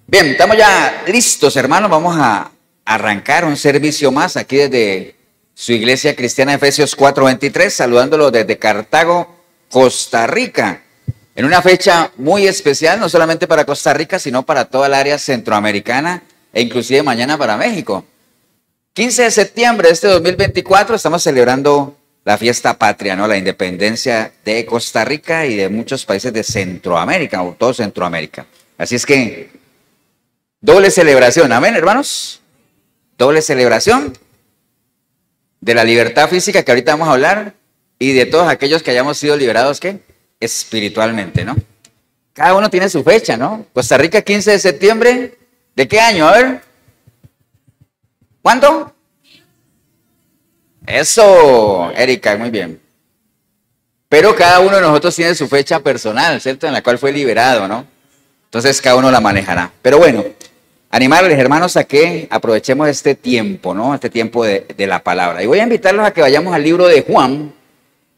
Bien, estamos ya listos, hermanos. Vamos a arrancar un servicio más aquí desde su iglesia cristiana Efesios 4:23, saludándolos desde Cartago, Costa Rica, en una fecha muy especial, no solamente para Costa Rica, sino para toda el área centroamericana e inclusive mañana para México. 15 de septiembre de este 2024 estamos celebrando la fiesta patria, ¿no? La independencia de Costa Rica y de muchos países de Centroamérica, o todo Centroamérica. Así es que doble celebración, amén, hermanos. Doble celebración de la libertad física que ahorita vamos a hablar y de todos aquellos que hayamos sido liberados, ¿qué? Espiritualmente, ¿no? Cada uno tiene su fecha, ¿no? Costa Rica, 15 de septiembre, ¿de qué año? A ver. ¿Cuánto? Eso, Erika, muy bien. Pero cada uno de nosotros tiene su fecha personal, ¿cierto? En la cual fue liberado, ¿no? Entonces cada uno la manejará. Pero bueno, animarles, hermanos, a que aprovechemos este tiempo, ¿no? Este tiempo de la palabra. Y voy a invitarlos a que vayamos al libro de Juan,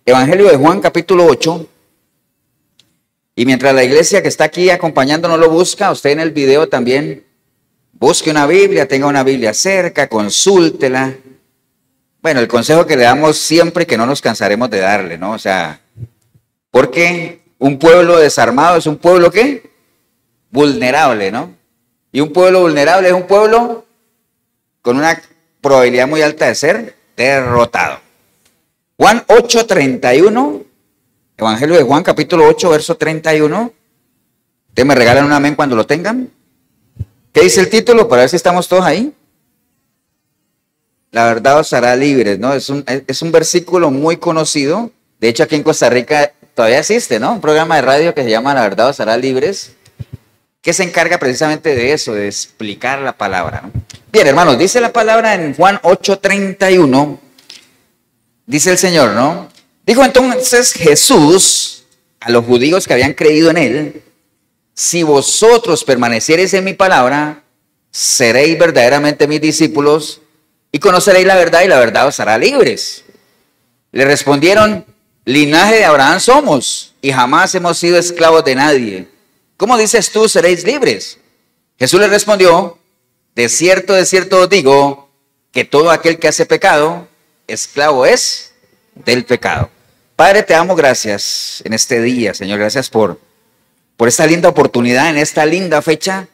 Evangelio de Juan, capítulo 8. Y mientras la iglesia que está aquí acompañándonos lo busca, usted en el video también busque una Biblia, tenga una Biblia cerca, consúltela. Bueno, el consejo que le damos siempre, que no nos cansaremos de darle, ¿no? O sea, porque un pueblo desarmado es un pueblo, ¿qué? Vulnerable, ¿no? Y un pueblo vulnerable es un pueblo con una probabilidad muy alta de ser derrotado. Juan 8:31, Evangelio de Juan, capítulo 8, verso 31. ¿Ustedes me regalan un amén cuando lo tengan? ¿Qué dice el título? Para ver si estamos todos ahí. La verdad os hará libres, ¿no? Es un versículo muy conocido. De hecho, aquí en Costa Rica todavía existe, ¿no? Un programa de radio que se llama La verdad os hará libres, que se encarga precisamente de eso, de explicar la palabra, ¿no? Bien, hermanos, dice la palabra en Juan 8:31, dice el Señor, ¿no? Dijo entonces Jesús a los judíos que habían creído en él: si vosotros permaneciereis en mi palabra, seréis verdaderamente mis discípulos y conoceréis la verdad, y la verdad os hará libres. Le respondieron: linaje de Abraham somos, y jamás hemos sido esclavos de nadie. ¿Cómo dices tú, seréis libres? Jesús le respondió: de cierto os digo, que todo aquel que hace pecado, esclavo es del pecado. Padre, te damos gracias en este día, Señor. Gracias por esta linda oportunidad, en esta linda fecha,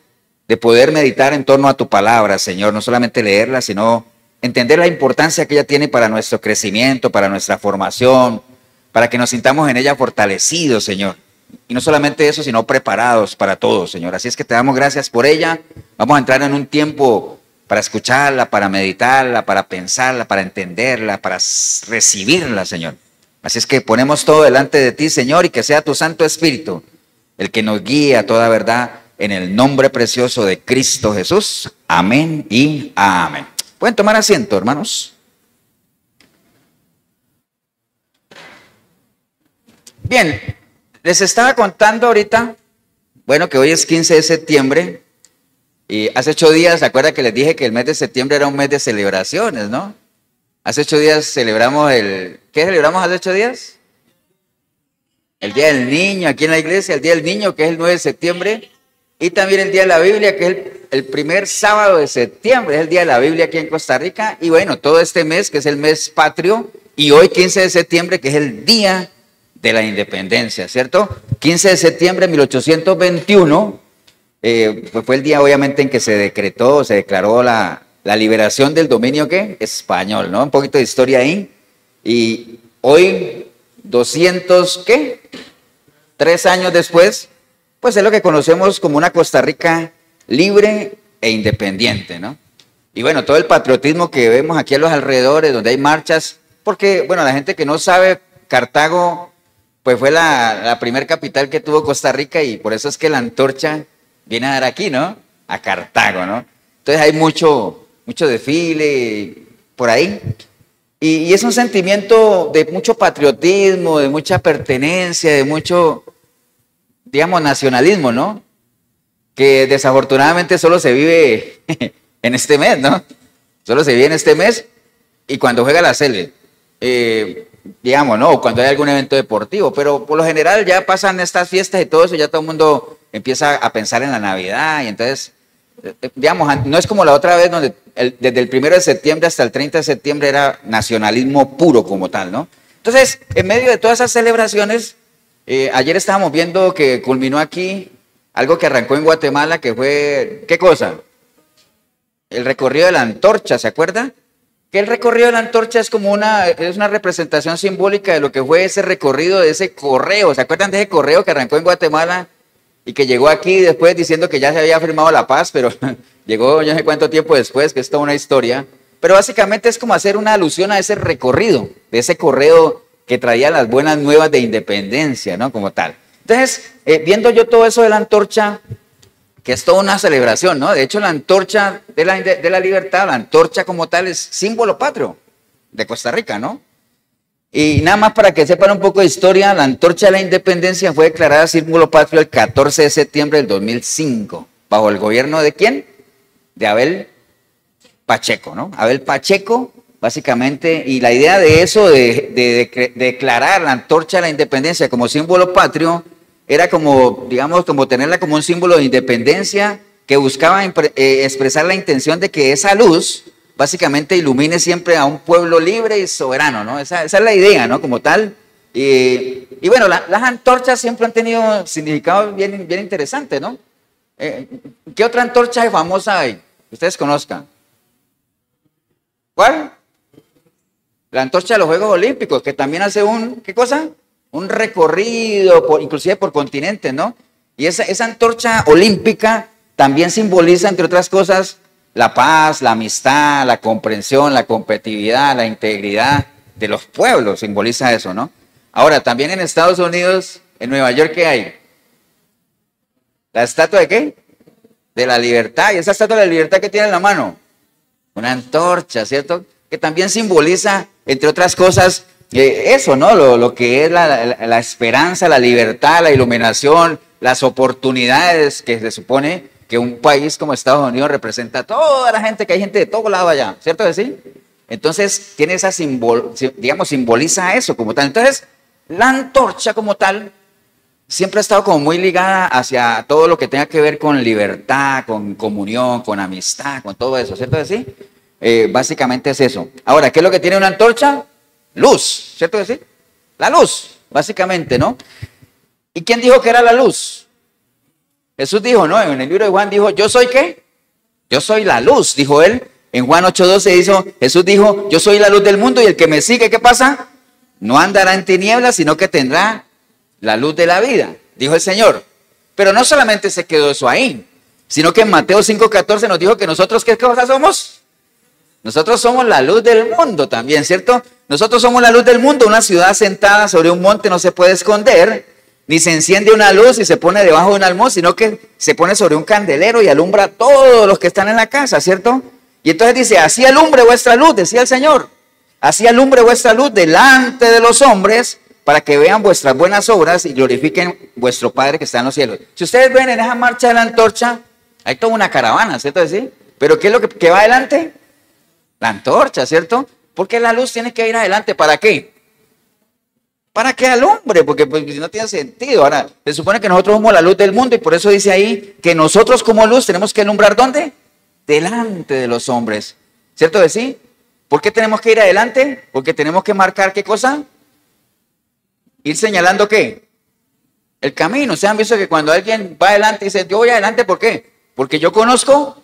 de poder meditar en torno a tu palabra, Señor. No solamente leerla, sino entender la importancia que ella tiene para nuestro crecimiento, para nuestra formación, para que nos sintamos en ella fortalecidos, Señor. Y no solamente eso, sino preparados para todo, Señor. Así es que te damos gracias por ella. Vamos a entrar en un tiempo para escucharla, para meditarla, para pensarla, para entenderla, para recibirla, Señor. Así es que ponemos todo delante de ti, Señor, y que sea tu Santo Espíritu el que nos guíe a toda verdad, en el nombre precioso de Cristo Jesús. Amén y amén. Pueden tomar asiento, hermanos. Bien, les estaba contando ahorita, bueno, que hoy es 15 de septiembre y hace 8 días, ¿se acuerdan que les dije que el mes de septiembre era un mes de celebraciones, no? Hace 8 días celebramos ¿qué celebramos hace 8 días? El Día del Niño aquí en la iglesia, el Día del Niño, que es el 9 de septiembre, y también el Día de la Biblia, que es el primer sábado de septiembre, es el Día de la Biblia aquí en Costa Rica, y bueno, todo este mes, que es el mes patrio, y hoy 15 de septiembre, que es el Día de la Independencia, ¿cierto? 15 de septiembre de 1821, pues fue el día obviamente en que se declaró la liberación del dominio, ¿qué? Español, ¿no? Un poquito de historia ahí. Y hoy, 3 años después, pues es lo que conocemos como una Costa Rica libre e independiente, ¿no? Y bueno, todo el patriotismo que vemos aquí a los alrededores, donde hay marchas, porque, bueno, la gente que no sabe, Cartago pues fue la primer capital que tuvo Costa Rica, y por eso es que la antorcha viene a dar aquí, ¿no? A Cartago, ¿no? Entonces hay mucho desfile por ahí. Y es un sentimiento de mucho patriotismo, de mucha pertenencia, de mucho, digamos, nacionalismo, ¿no? Que desafortunadamente solo se vive en este mes, ¿no? Solo se vive en este mes y cuando juega la Sele. Digamos, ¿no? Cuando hay algún evento deportivo, pero por lo general ya pasan estas fiestas y todo eso, ya todo el mundo empieza a pensar en la Navidad, y entonces digamos, no es como la otra vez donde desde el 1 de septiembre hasta el 30 de septiembre era nacionalismo puro como tal, ¿no? Entonces, en medio de todas esas celebraciones, ayer estábamos viendo que culminó aquí algo que arrancó en Guatemala, que fue, ¿qué cosa? El recorrido de la antorcha, ¿se acuerda? Que el recorrido de la antorcha es como es una representación simbólica de lo que fue ese recorrido de ese correo. ¿Se acuerdan de ese correo que arrancó en Guatemala y que llegó aquí después diciendo que ya se había firmado la paz, pero llegó yo no sé cuánto tiempo después, que es toda una historia? Pero básicamente es como hacer una alusión a ese recorrido, de ese correo que traía las buenas nuevas de independencia, ¿no? Como tal. Entonces, viendo yo todo eso de la antorcha, que es toda una celebración, ¿no? De hecho, la antorcha de la libertad, la antorcha como tal, es símbolo patrio de Costa Rica, ¿no? Y nada más para que sepan un poco de historia, la antorcha de la independencia fue declarada símbolo patrio el 14 de septiembre del 2005, bajo el gobierno ¿de quién? De Abel Pacheco, ¿no? Abel Pacheco, básicamente, y la idea de eso, de declarar la antorcha de la independencia como símbolo patrio, era como, digamos, como tenerla como un símbolo de independencia que buscaba expresar la intención de que esa luz básicamente ilumine siempre a un pueblo libre y soberano, ¿no? Esa es la idea, ¿no? Como tal. Y bueno, las antorchas siempre han tenido significados bien interesantes, ¿no? ¿Qué otra antorcha famosa hay? Que ustedes conozcan. ¿Cuál? La antorcha de los Juegos Olímpicos, que también hace ¿qué cosa? Un recorrido, inclusive por continentes, ¿no? Y esa antorcha olímpica también simboliza, entre otras cosas, la paz, la amistad, la comprensión, la competitividad, la integridad de los pueblos, simboliza eso, ¿no? Ahora, también en Estados Unidos, en Nueva York, ¿qué hay? ¿La estatua de qué? De la libertad. ¿Y esa estatua de la libertad que tiene en la mano? Una antorcha, ¿cierto? Que también simboliza, entre otras cosas, eso, ¿no? Lo que es la esperanza, la libertad, la iluminación, las oportunidades que se supone que un país como Estados Unidos representa a toda la gente, que hay gente de todo lado allá, ¿cierto que sí? Entonces, tiene digamos, simboliza eso como tal. Entonces, la antorcha como tal siempre ha estado como muy ligada hacia todo lo que tenga que ver con libertad, con comunión, con amistad, con todo eso, ¿cierto que sí? Básicamente es eso. Ahora, ¿qué es lo que tiene una antorcha? Luz, ¿cierto que sí? La luz, básicamente, ¿no? ¿Y quién dijo que era la luz? Jesús dijo, ¿no? En el libro de Juan dijo, ¿yo soy qué? Yo soy la luz, dijo él. En Juan 8:12 Jesús dijo, yo soy la luz del mundo y el que me sigue, ¿qué pasa? No andará en tinieblas, sino que tendrá la luz de la vida, dijo el Señor. Pero no solamente se quedó eso ahí, sino que en Mateo 5:14 nos dijo que nosotros, ¿qué cosa somos? Nosotros somos la luz del mundo también, ¿cierto? Nosotros somos la luz del mundo. Una ciudad sentada sobre un monte no se puede esconder, ni se enciende una luz y se pone debajo de un almón, sino que se pone sobre un candelero y alumbra a todos los que están en la casa, ¿cierto? Y entonces dice, así alumbre vuestra luz, decía el Señor. Así alumbre vuestra luz delante de los hombres, para que vean vuestras buenas obras y glorifiquen vuestro Padre que está en los cielos. Si ustedes ven en esa marcha de la antorcha, hay toda una caravana, ¿cierto? ¿Sí? Pero ¿qué es lo que va adelante? La antorcha, ¿cierto? Porque la luz tiene que ir adelante. ¿Para qué? Para que alumbre, porque pues, no tiene sentido. Ahora, se supone que nosotros somos la luz del mundo y por eso dice ahí que nosotros como luz tenemos que alumbrar ¿dónde? Delante de los hombres. ¿Cierto que sí? ¿Por qué tenemos que ir adelante? Porque tenemos que marcar ¿qué cosa? Ir señalando ¿qué? El camino. ¿Se han visto que cuando alguien va adelante y dice, yo voy adelante, ¿por qué? Porque yo conozco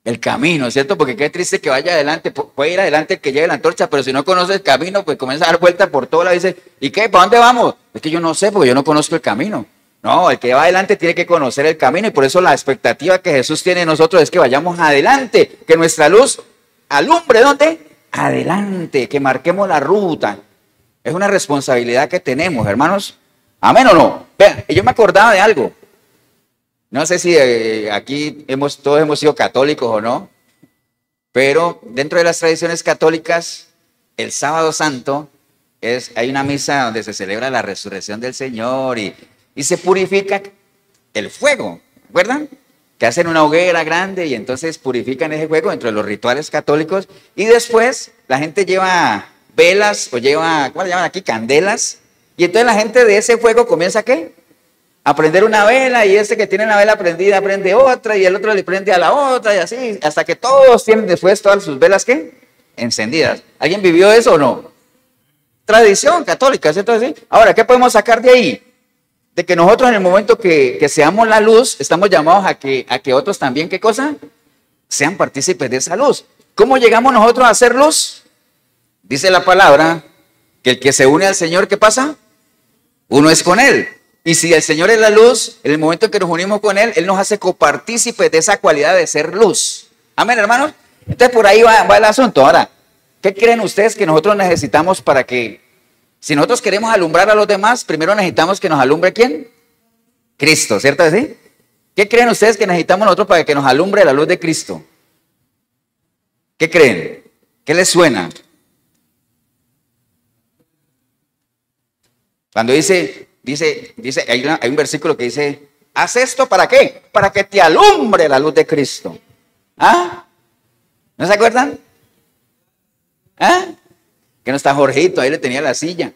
el camino, ¿cierto? Porque qué triste que vaya adelante, puede ir adelante el que lleve la antorcha, pero si no conoce el camino, pues comienza a dar vueltas por todo lado y dice, ¿y qué? ¿Para dónde vamos? Es que yo no sé, porque yo no conozco el camino. No, el que va adelante tiene que conocer el camino y por eso la expectativa que Jesús tiene de nosotros es que vayamos adelante, que nuestra luz alumbre, ¿dónde? Adelante, que marquemos la ruta. Es una responsabilidad que tenemos, hermanos. ¿Amén o no? Vean, yo me acordaba de algo. No sé si aquí todos hemos sido católicos o no, pero dentro de las tradiciones católicas, el Sábado Santo hay una misa donde se celebra la resurrección del Señor y se purifica el fuego, ¿recuerdan? Que hacen una hoguera grande y entonces purifican ese fuego dentro de los rituales católicos y después la gente lleva velas o lleva, ¿cómo le llaman aquí? Candelas y entonces la gente de ese fuego comienza ¿qué? a prender una vela y este que tiene la vela prendida prende otra y el otro le prende a la otra y así, hasta que todos tienen después todas sus velas, ¿qué? Encendidas. ¿Alguien vivió eso o no? Tradición católica, ¿cierto? ¿Sí? Ahora, ¿qué podemos sacar de ahí? De que nosotros en el momento que seamos la luz, estamos llamados a que otros también, ¿qué cosa? Sean partícipes de esa luz. ¿Cómo llegamos nosotros a ser luz? Dice la palabra que el que se une al Señor, ¿qué pasa? Uno es con Él. Y si el Señor es la luz, en el momento en que nos unimos con Él, Él nos hace copartícipes de esa cualidad de ser luz. Amén, hermanos. Entonces por ahí va el asunto. Ahora, ¿qué creen ustedes que nosotros necesitamos para que, si nosotros queremos alumbrar a los demás, primero necesitamos que nos alumbre ¿quién? Cristo, ¿cierto así? ¿Qué creen ustedes que necesitamos nosotros para que nos alumbre la luz de Cristo? ¿Qué creen? ¿Qué les suena? Cuando dice, hay un versículo que dice, haz esto ¿para qué? Para que te alumbre la luz de Cristo. ¿Ah? ¿No se acuerdan? ¿Ah? Que no está Jorgito, ahí le tenía la silla.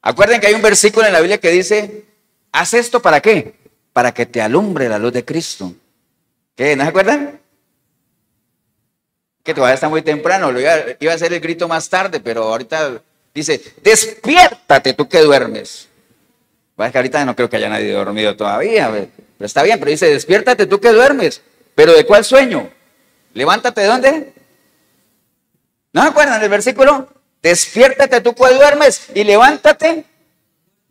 Acuerden que hay un versículo en la Biblia que dice, haz esto ¿para qué? Para que te alumbre la luz de Cristo. ¿Qué? ¿No se acuerdan? Que todavía está muy temprano, iba a hacer el grito más tarde, pero ahorita dice, despiértate tú que duermes. Es que ahorita no creo que haya nadie dormido todavía, pero está bien, pero dice, despiértate tú que duermes. ¿Pero de cuál sueño? Levántate, ¿de dónde? ¿No se acuerdan del versículo? Despiértate tú que duermes y levántate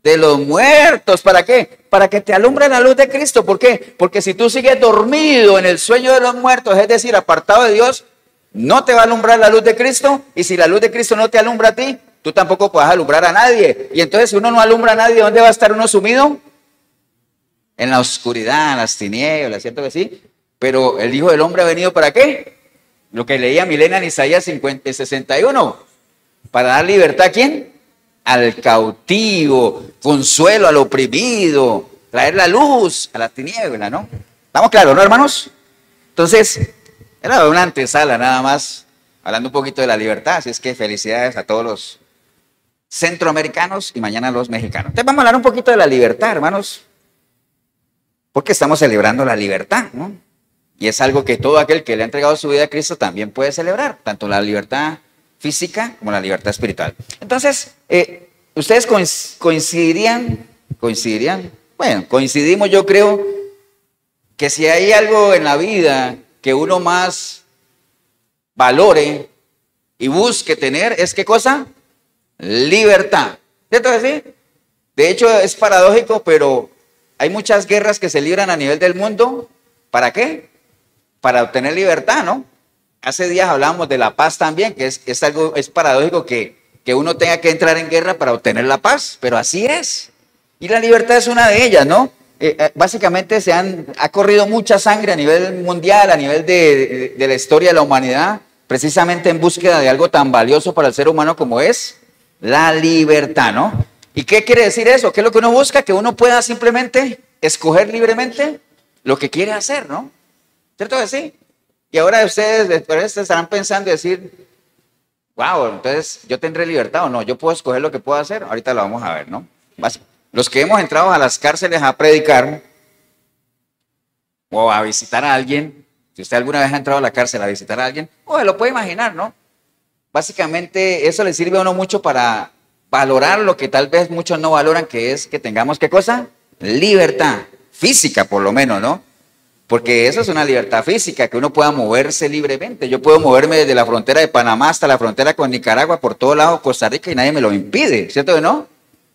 de los muertos. ¿Para qué? Para que te alumbre la luz de Cristo. ¿Por qué? Porque si tú sigues dormido en el sueño de los muertos, es decir, apartado de Dios, no te va a alumbrar la luz de Cristo. Y si la luz de Cristo no te alumbra a ti, tú tampoco puedes alumbrar a nadie. Y entonces si uno no alumbra a nadie, ¿dónde va a estar uno sumido? En la oscuridad, en las tinieblas, ¿cierto que sí? Pero el Hijo del Hombre ha venido ¿para qué? Lo que leía Milena en Isaías 61. Para dar libertad ¿a quién? Al cautivo, consuelo al oprimido, traer la luz a la tiniebla, ¿no? ¿Estamos claros, no, hermanos? Entonces, era una antesala nada más, hablando un poquito de la libertad, así es que felicidades a todos los centroamericanos y mañana los mexicanos. Entonces vamos a hablar un poquito de la libertad, hermanos, porque estamos celebrando la libertad, ¿no? Y es algo que todo aquel que le ha entregado su vida a Cristo también puede celebrar, tanto la libertad física como la libertad espiritual. Entonces, ¿ustedes coincidirían? Bueno, coincidimos, yo creo, que si hay algo en la vida que uno más valore y busque tener, ¿es qué cosa? Libertad. ¿Cierto que sí? De hecho, es paradójico, pero hay muchas guerras que se libran a nivel del mundo. ¿Para qué? Para obtener libertad, ¿no? Hace días hablábamos de la paz también, que es paradójico que uno tenga que entrar en guerra para obtener la paz, pero así es. Y la libertad es una de ellas, ¿no? Básicamente ha corrido mucha sangre a nivel mundial, a nivel de la historia de la humanidad, precisamente en búsqueda de algo tan valioso para el ser humano como es la libertad, ¿no? ¿Y qué quiere decir eso? ¿Qué es lo que uno busca? Que uno pueda simplemente escoger libremente lo que quiere hacer, ¿no? ¿Cierto que sí? Y ahora ustedes después estarán pensando y decir, wow, entonces yo tendré libertad o no, yo puedo escoger lo que puedo hacer, ahorita lo vamos a ver, ¿no? Los que hemos entrado a las cárceles a predicar o a visitar a alguien, si usted alguna vez ha entrado a la cárcel a visitar a alguien, lo puede imaginar, ¿no? Básicamente eso le sirve a uno mucho para valorar lo que tal vez muchos no valoran, que es que tengamos, ¿qué cosa? Libertad física por lo menos, ¿no? Porque eso es una libertad física, que uno pueda moverse libremente. Yo puedo moverme desde la frontera de Panamá hasta la frontera con Nicaragua, por todo lado Costa Rica, y nadie me lo impide, ¿cierto que no?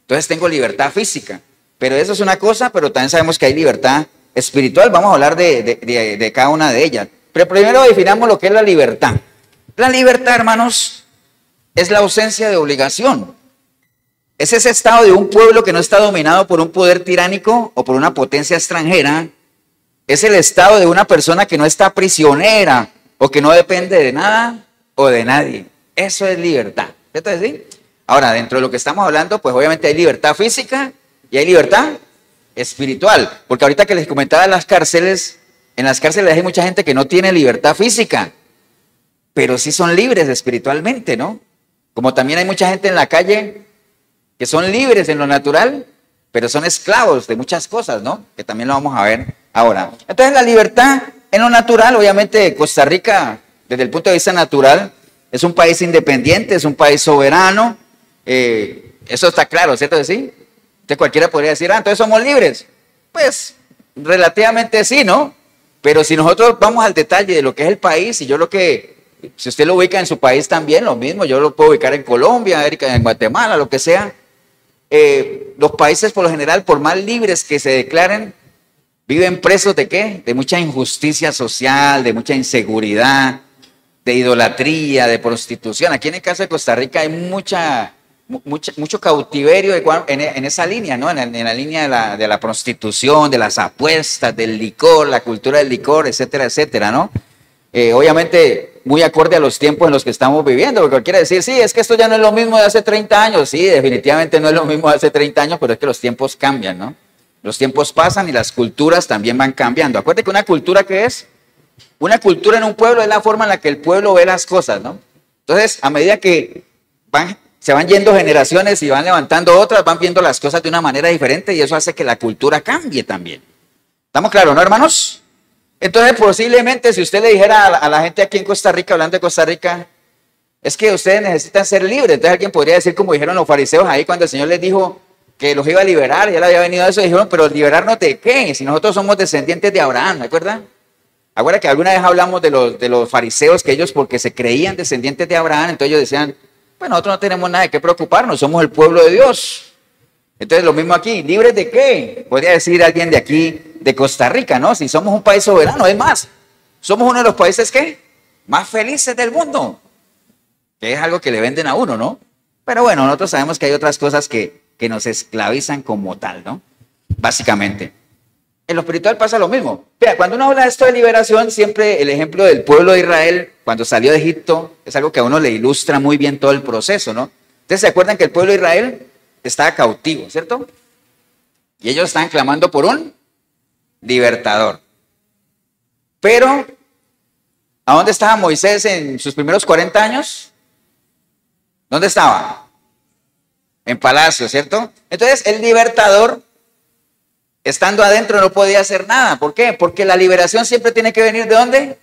Entonces tengo libertad física. Pero eso es una cosa, pero también sabemos que hay libertad espiritual. Vamos a hablar de cada una de ellas. Pero primero definamos lo que es la libertad. La libertad, hermanos, es la ausencia de obligación. Es ese estado de un pueblo que no está dominado por un poder tiránico o por una potencia extranjera. Es el estado de una persona que no está prisionera o que no depende de nada o de nadie. Eso es libertad. ¿Cierto que sí? Ahora, dentro de lo que estamos hablando, pues obviamente hay libertad física y hay libertad espiritual. Porque ahorita que les comentaba en las cárceles hay mucha gente que no tiene libertad física, pero sí son libres espiritualmente, ¿no? Como también hay mucha gente en la calle que son libres en lo natural, pero son esclavos de muchas cosas, ¿no? Que también lo vamos a ver ahora. Entonces la libertad en lo natural, obviamente Costa Rica, desde el punto de vista natural, es un país independiente, es un país soberano, eso está claro, ¿cierto que sí? Entonces cualquiera podría decir, entonces somos libres. Pues relativamente sí, ¿no? Pero si nosotros vamos al detalle de lo que es el país, y yo lo que, si usted lo ubica en su país también, lo mismo, yo lo puedo ubicar en Colombia, en Guatemala, lo que sea. Los países por lo general, por más libres que se declaren, viven presos ¿de qué? De mucha injusticia social, de mucha inseguridad, de idolatría, de prostitución. Aquí en el caso de Costa Rica hay mucho cautiverio en esa línea, ¿no? En la línea de la prostitución, de las apuestas, del licor, la cultura del licor, etcétera, etcétera, ¿no? Obviamente muy acorde a los tiempos en los que estamos viviendo, porque cualquiera decir, sí, es que esto ya no es lo mismo de hace 30 años, sí, definitivamente no es lo mismo de hace 30 años, pero es que los tiempos cambian, ¿no? Los tiempos pasan y las culturas también van cambiando. Acuérdate que una cultura, ¿qué es? Una cultura en un pueblo es la forma en la que el pueblo ve las cosas, ¿no? Entonces, a medida que se van yendo generaciones y van levantando otras, van viendo las cosas de una manera diferente y eso hace que la cultura cambie también. ¿Estamos claros, no, hermanos? Entonces, posiblemente, si usted le dijera a la gente aquí en Costa Rica, hablando de Costa Rica, es que ustedes necesitan ser libres. Entonces, alguien podría decir, como dijeron los fariseos ahí cuando el Señor les dijo que los iba a liberar, ya le había venido eso, y dijeron, pero ¿liberarnos de qué? Si nosotros somos descendientes de Abraham, ¿me acuerdan? Acuérdate que alguna vez hablamos de los fariseos, que ellos, porque se creían descendientes de Abraham, entonces ellos decían, pues nosotros no tenemos nada de qué preocuparnos, somos el pueblo de Dios. Entonces, lo mismo aquí, ¿libres de qué? Podría decir alguien de aquí, de Costa Rica, ¿no? Si somos un país soberano, es más, somos uno de los países, ¿qué? Más felices del mundo, que es algo que le venden a uno, ¿no? Pero bueno, nosotros sabemos que hay otras cosas que nos esclavizan como tal, ¿no? Básicamente. En lo espiritual pasa lo mismo. Mira, cuando uno habla de esto de liberación, siempre el ejemplo del pueblo de Israel, cuando salió de Egipto, es algo que a uno le ilustra muy bien todo el proceso, ¿no? Ustedes se acuerdan que el pueblo de Israel estaba cautivo, ¿cierto? Y ellos estaban clamando por un libertador. Pero, ¿a dónde estaba Moisés en sus primeros 40 años? ¿Dónde estaba? En palacio, ¿cierto? Entonces, el libertador, estando adentro, no podía hacer nada. ¿Por qué? Porque la liberación siempre tiene que venir ¿de dónde?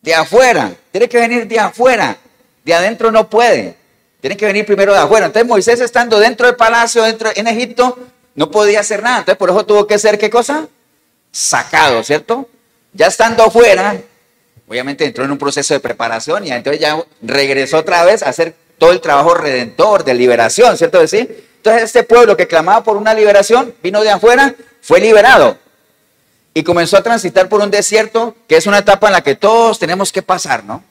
De afuera. Tiene que venir de afuera. De adentro no puede. Tiene que venir primero de afuera. Entonces, Moisés, estando dentro del palacio, en Egipto, no podía hacer nada. Entonces, por eso tuvo que ser, ¿qué cosa? Sacado, ¿cierto? Ya estando afuera, obviamente entró en un proceso de preparación y entonces ya regresó otra vez a hacer todo el trabajo redentor, de liberación, ¿cierto? Entonces este pueblo que clamaba por una liberación, vino de afuera, fue liberado y comenzó a transitar por un desierto, que es una etapa en la que todos tenemos que pasar, ¿no?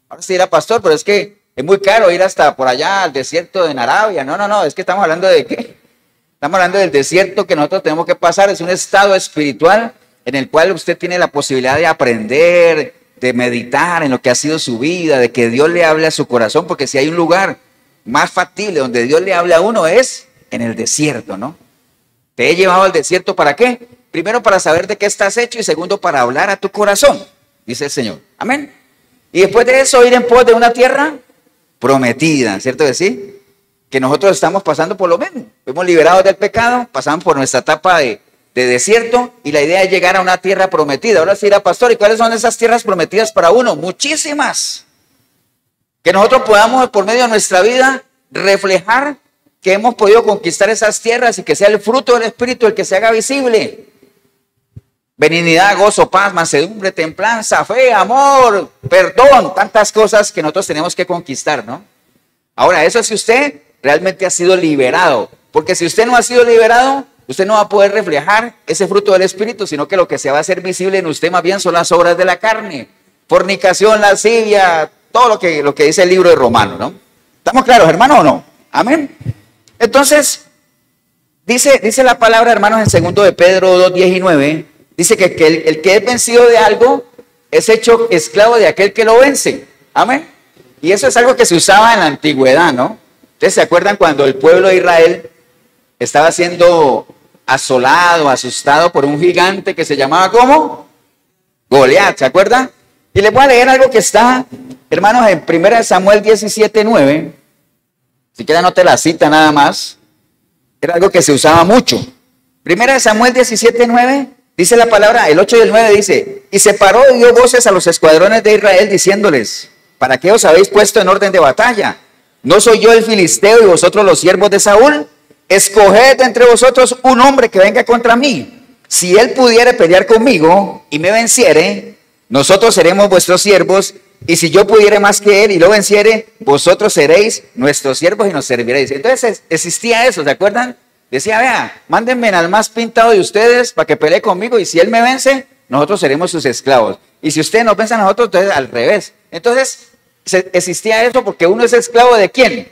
Ahora sí dirá, pastor, pero es que es muy caro ir hasta por allá al desierto de Arabia. No, es que estamos hablando de ¿qué? Estamos hablando del desierto que nosotros tenemos que pasar, es un estado espiritual en el cual usted tiene la posibilidad de aprender, de meditar en lo que ha sido su vida, de que Dios le hable a su corazón, porque si hay un lugar más factible donde Dios le hable a uno es en el desierto, ¿no? Te he llevado al desierto, ¿para qué? Primero, para saber de qué estás hecho y segundo, para hablar a tu corazón, dice el Señor. Amén. Y después de eso, ir en pos de una tierra prometida, ¿cierto que sí? Que nosotros estamos pasando por lo mismo. Fuimos liberados del pecado, pasamos por nuestra etapa de desierto y la idea es llegar a una tierra prometida. Ahora sí dirá, pastor, ¿y cuáles son esas tierras prometidas para uno? Muchísimas. Que nosotros podamos por medio de nuestra vida reflejar que hemos podido conquistar esas tierras y que sea el fruto del Espíritu el que se haga visible. Benignidad, gozo, paz, mansedumbre, templanza, fe, amor, perdón, tantas cosas que nosotros tenemos que conquistar, ¿no? Ahora, eso es si usted realmente ha sido liberado, porque si usted no ha sido liberado, usted no va a poder reflejar ese fruto del Espíritu, sino que lo que se va a hacer visible en usted más bien son las obras de la carne, fornicación, lascivia, todo lo que dice el libro de Romanos, ¿no? ¿Estamos claros, hermano, o no? Amén. Entonces, dice la palabra, hermanos, en 2 de Pedro 2:19, dice que el que es vencido de algo es hecho esclavo de aquel que lo vence. Amén. Y eso es algo que se usaba en la antigüedad, ¿no? ¿Ustedes se acuerdan cuando el pueblo de Israel estaba siendo asolado, asustado por un gigante que se llamaba ¿cómo? Goliat, ¿se acuerdan? Y les voy a leer algo que está, hermanos, en 1 Samuel 17:9. Si quieren anote la cita nada más. Era algo que se usaba mucho. Primera de Samuel 17:9, dice la palabra, el 8 y el 9 dice, y se paró y dio voces a los escuadrones de Israel diciéndoles, ¿para qué os habéis puesto en orden de batalla? ¿No soy yo el filisteo y vosotros los siervos de Saúl? Escoged entre vosotros un hombre que venga contra mí. Si él pudiere pelear conmigo y me venciere, nosotros seremos vuestros siervos, y si yo pudiere más que él y lo venciere, vosotros seréis nuestros siervos y nos serviréis. Entonces existía eso, ¿se acuerdan? Decía, vea, mándenme al más pintado de ustedes para que pelee conmigo, y si él me vence, nosotros seremos sus esclavos. Y si ustedes nos vencen a nosotros, entonces al revés. Entonces existía eso porque uno es esclavo ¿de quién?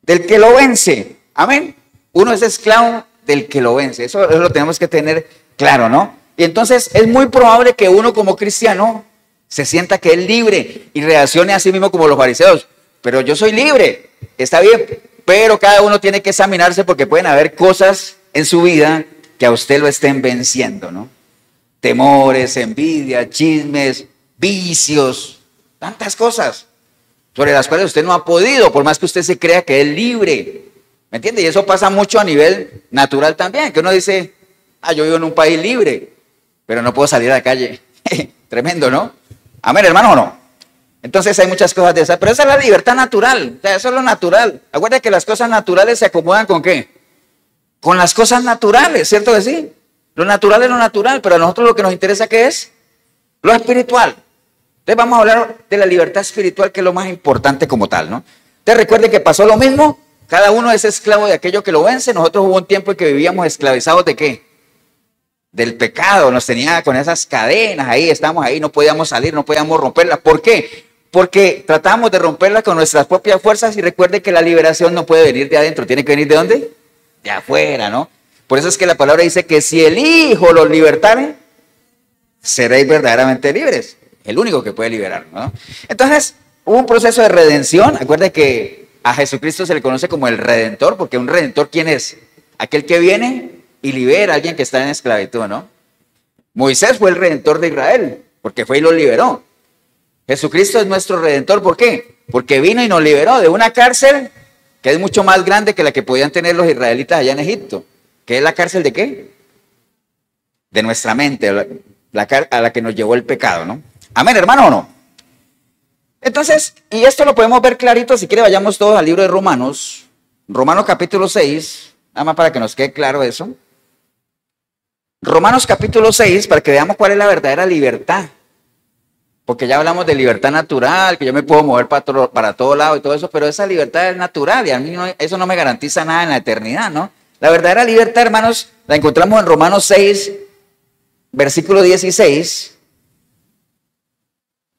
Del que lo vence. Amén. Uno es esclavo del que lo vence. Eso lo tenemos que tener claro, ¿no? Y entonces es muy probable que uno como cristiano se sienta que es libre y reaccione a sí mismo como los fariseos. Pero yo soy libre, está bien, pero cada uno tiene que examinarse porque pueden haber cosas en su vida que a usted lo estén venciendo, ¿no? Temores, envidia, chismes, vicios, tantas cosas sobre las cuales usted no ha podido, por más que usted se crea que es libre. ¿Me entiende? Y eso pasa mucho a nivel natural también, que uno dice, yo vivo en un país libre, pero no puedo salir a la calle. Tremendo, ¿no? Amén, hermano, ¿o no? Entonces hay muchas cosas de esas, pero esa es la libertad natural, o sea, eso es lo natural. Acuérdate que las cosas naturales se acomodan ¿con qué? Con las cosas naturales, ¿cierto que sí? Lo natural es lo natural, pero a nosotros lo que nos interesa ¿qué es? Lo espiritual. Entonces vamos a hablar de la libertad espiritual, que es lo más importante como tal, ¿no? Entonces recuerde que pasó lo mismo, cada uno es esclavo de aquello que lo vence. Nosotros hubo un tiempo en que vivíamos esclavizados ¿de qué? Del pecado, nos tenía con esas cadenas ahí, estamos ahí, no podíamos salir, no podíamos romperlas. ¿Por qué? Porque tratamos de romperlas con nuestras propias fuerzas, y recuerde que la liberación no puede venir de adentro, tiene que venir ¿de dónde? De afuera, ¿no? Por eso es que la palabra dice que si el Hijo los libertare, seréis verdaderamente libres. El único que puede liberar, ¿no? Entonces, hubo un proceso de redención. Acuerde que a Jesucristo se le conoce como el Redentor, porque un Redentor, ¿quién es? Aquel que viene y libera a alguien que está en esclavitud, ¿no? Moisés fue el Redentor de Israel, porque fue y lo liberó. Jesucristo es nuestro Redentor, ¿por qué? Porque vino y nos liberó de una cárcel que es mucho más grande que la que podían tener los israelitas allá en Egipto. ¿Qué es la cárcel de qué? De nuestra mente, a la que nos llevó el pecado, ¿no? Amén, hermano, ¿o no? Entonces, y esto lo podemos ver clarito, si quiere vayamos todos al libro de Romanos, Romanos capítulo 6, nada más para que nos quede claro eso. Romanos capítulo 6, para que veamos cuál es la verdadera libertad. Porque ya hablamos de libertad natural, que yo me puedo mover para todo lado y todo eso, pero esa libertad es natural y a mí eso no me garantiza nada en la eternidad, ¿no? La verdadera libertad, hermanos, la encontramos en Romanos 6, versículo 16.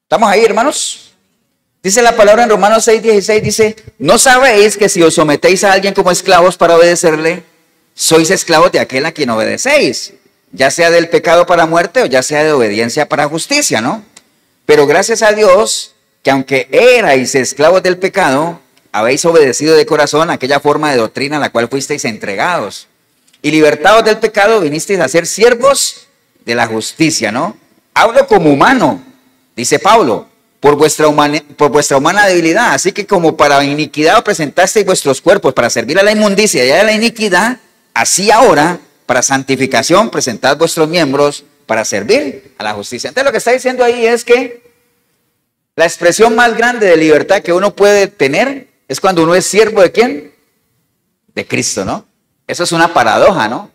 ¿Estamos ahí, hermanos? Dice la palabra en Romanos 6, 16, dice, ¿no sabéis que si os sometéis a alguien como esclavos para obedecerle, sois esclavos de aquel a quien obedecéis? Ya sea del pecado para muerte o ya sea de obediencia para justicia, ¿no? Pero gracias a Dios, que aunque erais esclavos del pecado, habéis obedecido de corazón aquella forma de doctrina a la cual fuisteis entregados. Y libertados del pecado, vinisteis a ser siervos de la justicia, ¿no? Hablo como humano, dice Pablo, por vuestra humana debilidad. Así que como para iniquidad os presentasteis vuestros cuerpos para servir a la inmundicia y a la iniquidad, así ahora, para santificación, presentad vuestros miembros para servir a la justicia. Entonces lo que está diciendo ahí es que la expresión más grande de libertad que uno puede tener es cuando uno es siervo ¿de quién? De Cristo, ¿no? Eso es una paradoja, ¿no?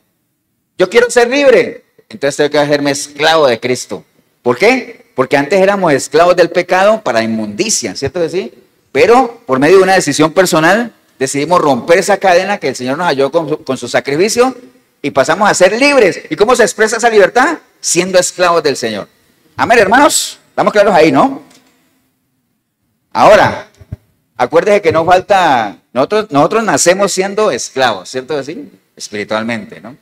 Yo quiero ser libre, entonces tengo que hacerme esclavo de Cristo. ¿Por qué? Porque antes éramos esclavos del pecado para inmundicia, ¿cierto que sí? Pero por medio de una decisión personal decidimos romper esa cadena que el Señor nos halló con su sacrificio y pasamos a ser libres. ¿Y cómo se expresa esa libertad? Siendo esclavos del Señor. Amén, hermanos. Estamos claros ahí, ¿no? Ahora, acuérdese que no falta, nosotros nacemos siendo esclavos, ¿cierto que sí? Espiritualmente, ¿no?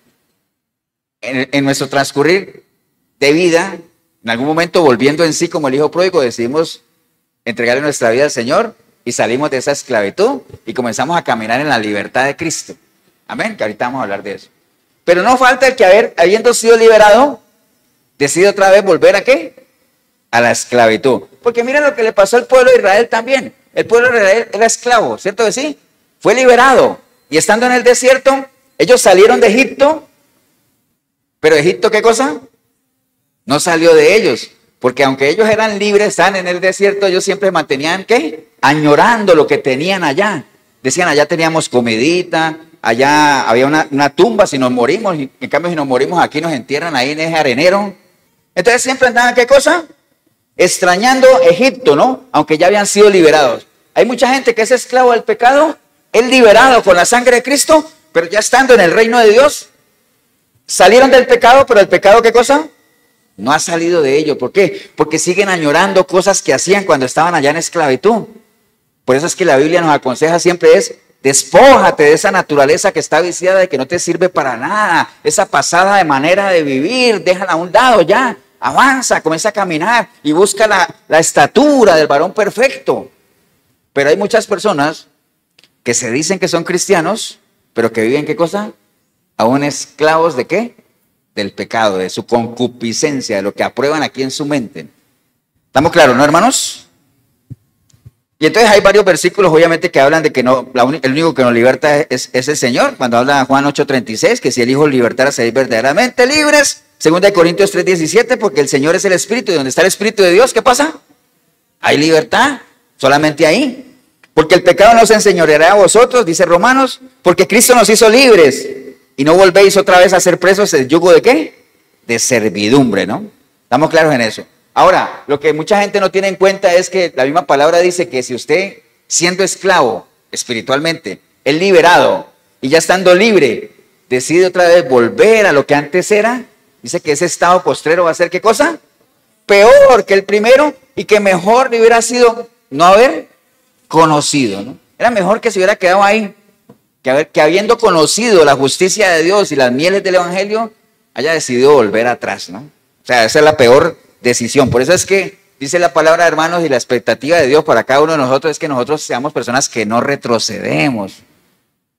En nuestro transcurrir de vida, en algún momento volviendo en sí como el hijo pródigo, decidimos entregarle nuestra vida al Señor y salimos de esa esclavitud y comenzamos a caminar en la libertad de Cristo. Amén, que ahorita vamos a hablar de eso. Pero no falta el que habiendo sido liberado, decide otra vez volver ¿a qué? A la esclavitud. Porque mira lo que le pasó al pueblo de Israel también. El pueblo de Israel era esclavo, ¿cierto que sí? Fue liberado. Y estando en el desierto, ellos salieron de Egipto Pero Egipto, ¿qué cosa? No salió de ellos. Porque aunque ellos eran libres, estaban en el desierto, ellos siempre mantenían, ¿qué? Añorando lo que tenían allá. Decían, allá teníamos comidita, allá había una tumba si nos morimos, y en cambio si nos morimos aquí nos entierran ahí en ese arenero. Entonces siempre andaban, ¿qué cosa? Extrañando Egipto, ¿no? Aunque ya habían sido liberados. Hay mucha gente que es esclavo del pecado, es liberado con la sangre de Cristo, pero ya estando en el reino de Dios, salieron del pecado, pero el pecado, ¿qué cosa? No ha salido de ello. ¿Por qué? Porque siguen añorando cosas que hacían cuando estaban allá en esclavitud. Por eso es que la Biblia nos aconseja siempre es, despójate de esa naturaleza que está viciada y que no te sirve para nada. Esa pasada de manera de vivir, déjala a un lado ya. Avanza, comienza a caminar y busca la estatura del varón perfecto. Pero hay muchas personas que se dicen que son cristianos, pero que viven, ¿qué cosa? Aún esclavos de ¿qué? Del pecado, de su concupiscencia, de lo que aprueban aquí en su mente. ¿Estamos claros, no, hermanos? Y entonces hay varios versículos, obviamente, que hablan de que no, el único que nos liberta es el Señor. Cuando habla Juan 8:36, que si el Hijo libertara, seréis verdaderamente libres. 2 Corintios 3:17, porque el Señor es el Espíritu, y donde está el Espíritu de Dios, ¿qué pasa? Hay libertad, solamente ahí. Porque el pecado no se enseñoreará a vosotros, dice Romanos, porque Cristo nos hizo libres, y no volvéis otra vez a ser presos del yugo de ¿qué? De servidumbre, ¿no? ¿Estamos claros en eso? Ahora, lo que mucha gente no tiene en cuenta es que la misma palabra dice que si usted, siendo esclavo espiritualmente, es liberado y ya estando libre, decide otra vez volver a lo que antes era, dice que ese estado postrero va a ser ¿qué cosa? Peor que el primero y que mejor le hubiera sido no haber conocido, ¿no? Era mejor que se hubiera quedado ahí, que habiendo conocido la justicia de Dios y las mieles del Evangelio, haya decidido volver atrás, ¿no? O sea, esa es la peor decisión. Por eso es que dice la palabra, hermanos, y la expectativa de Dios para cada uno de nosotros es que nosotros seamos personas que no retrocedemos,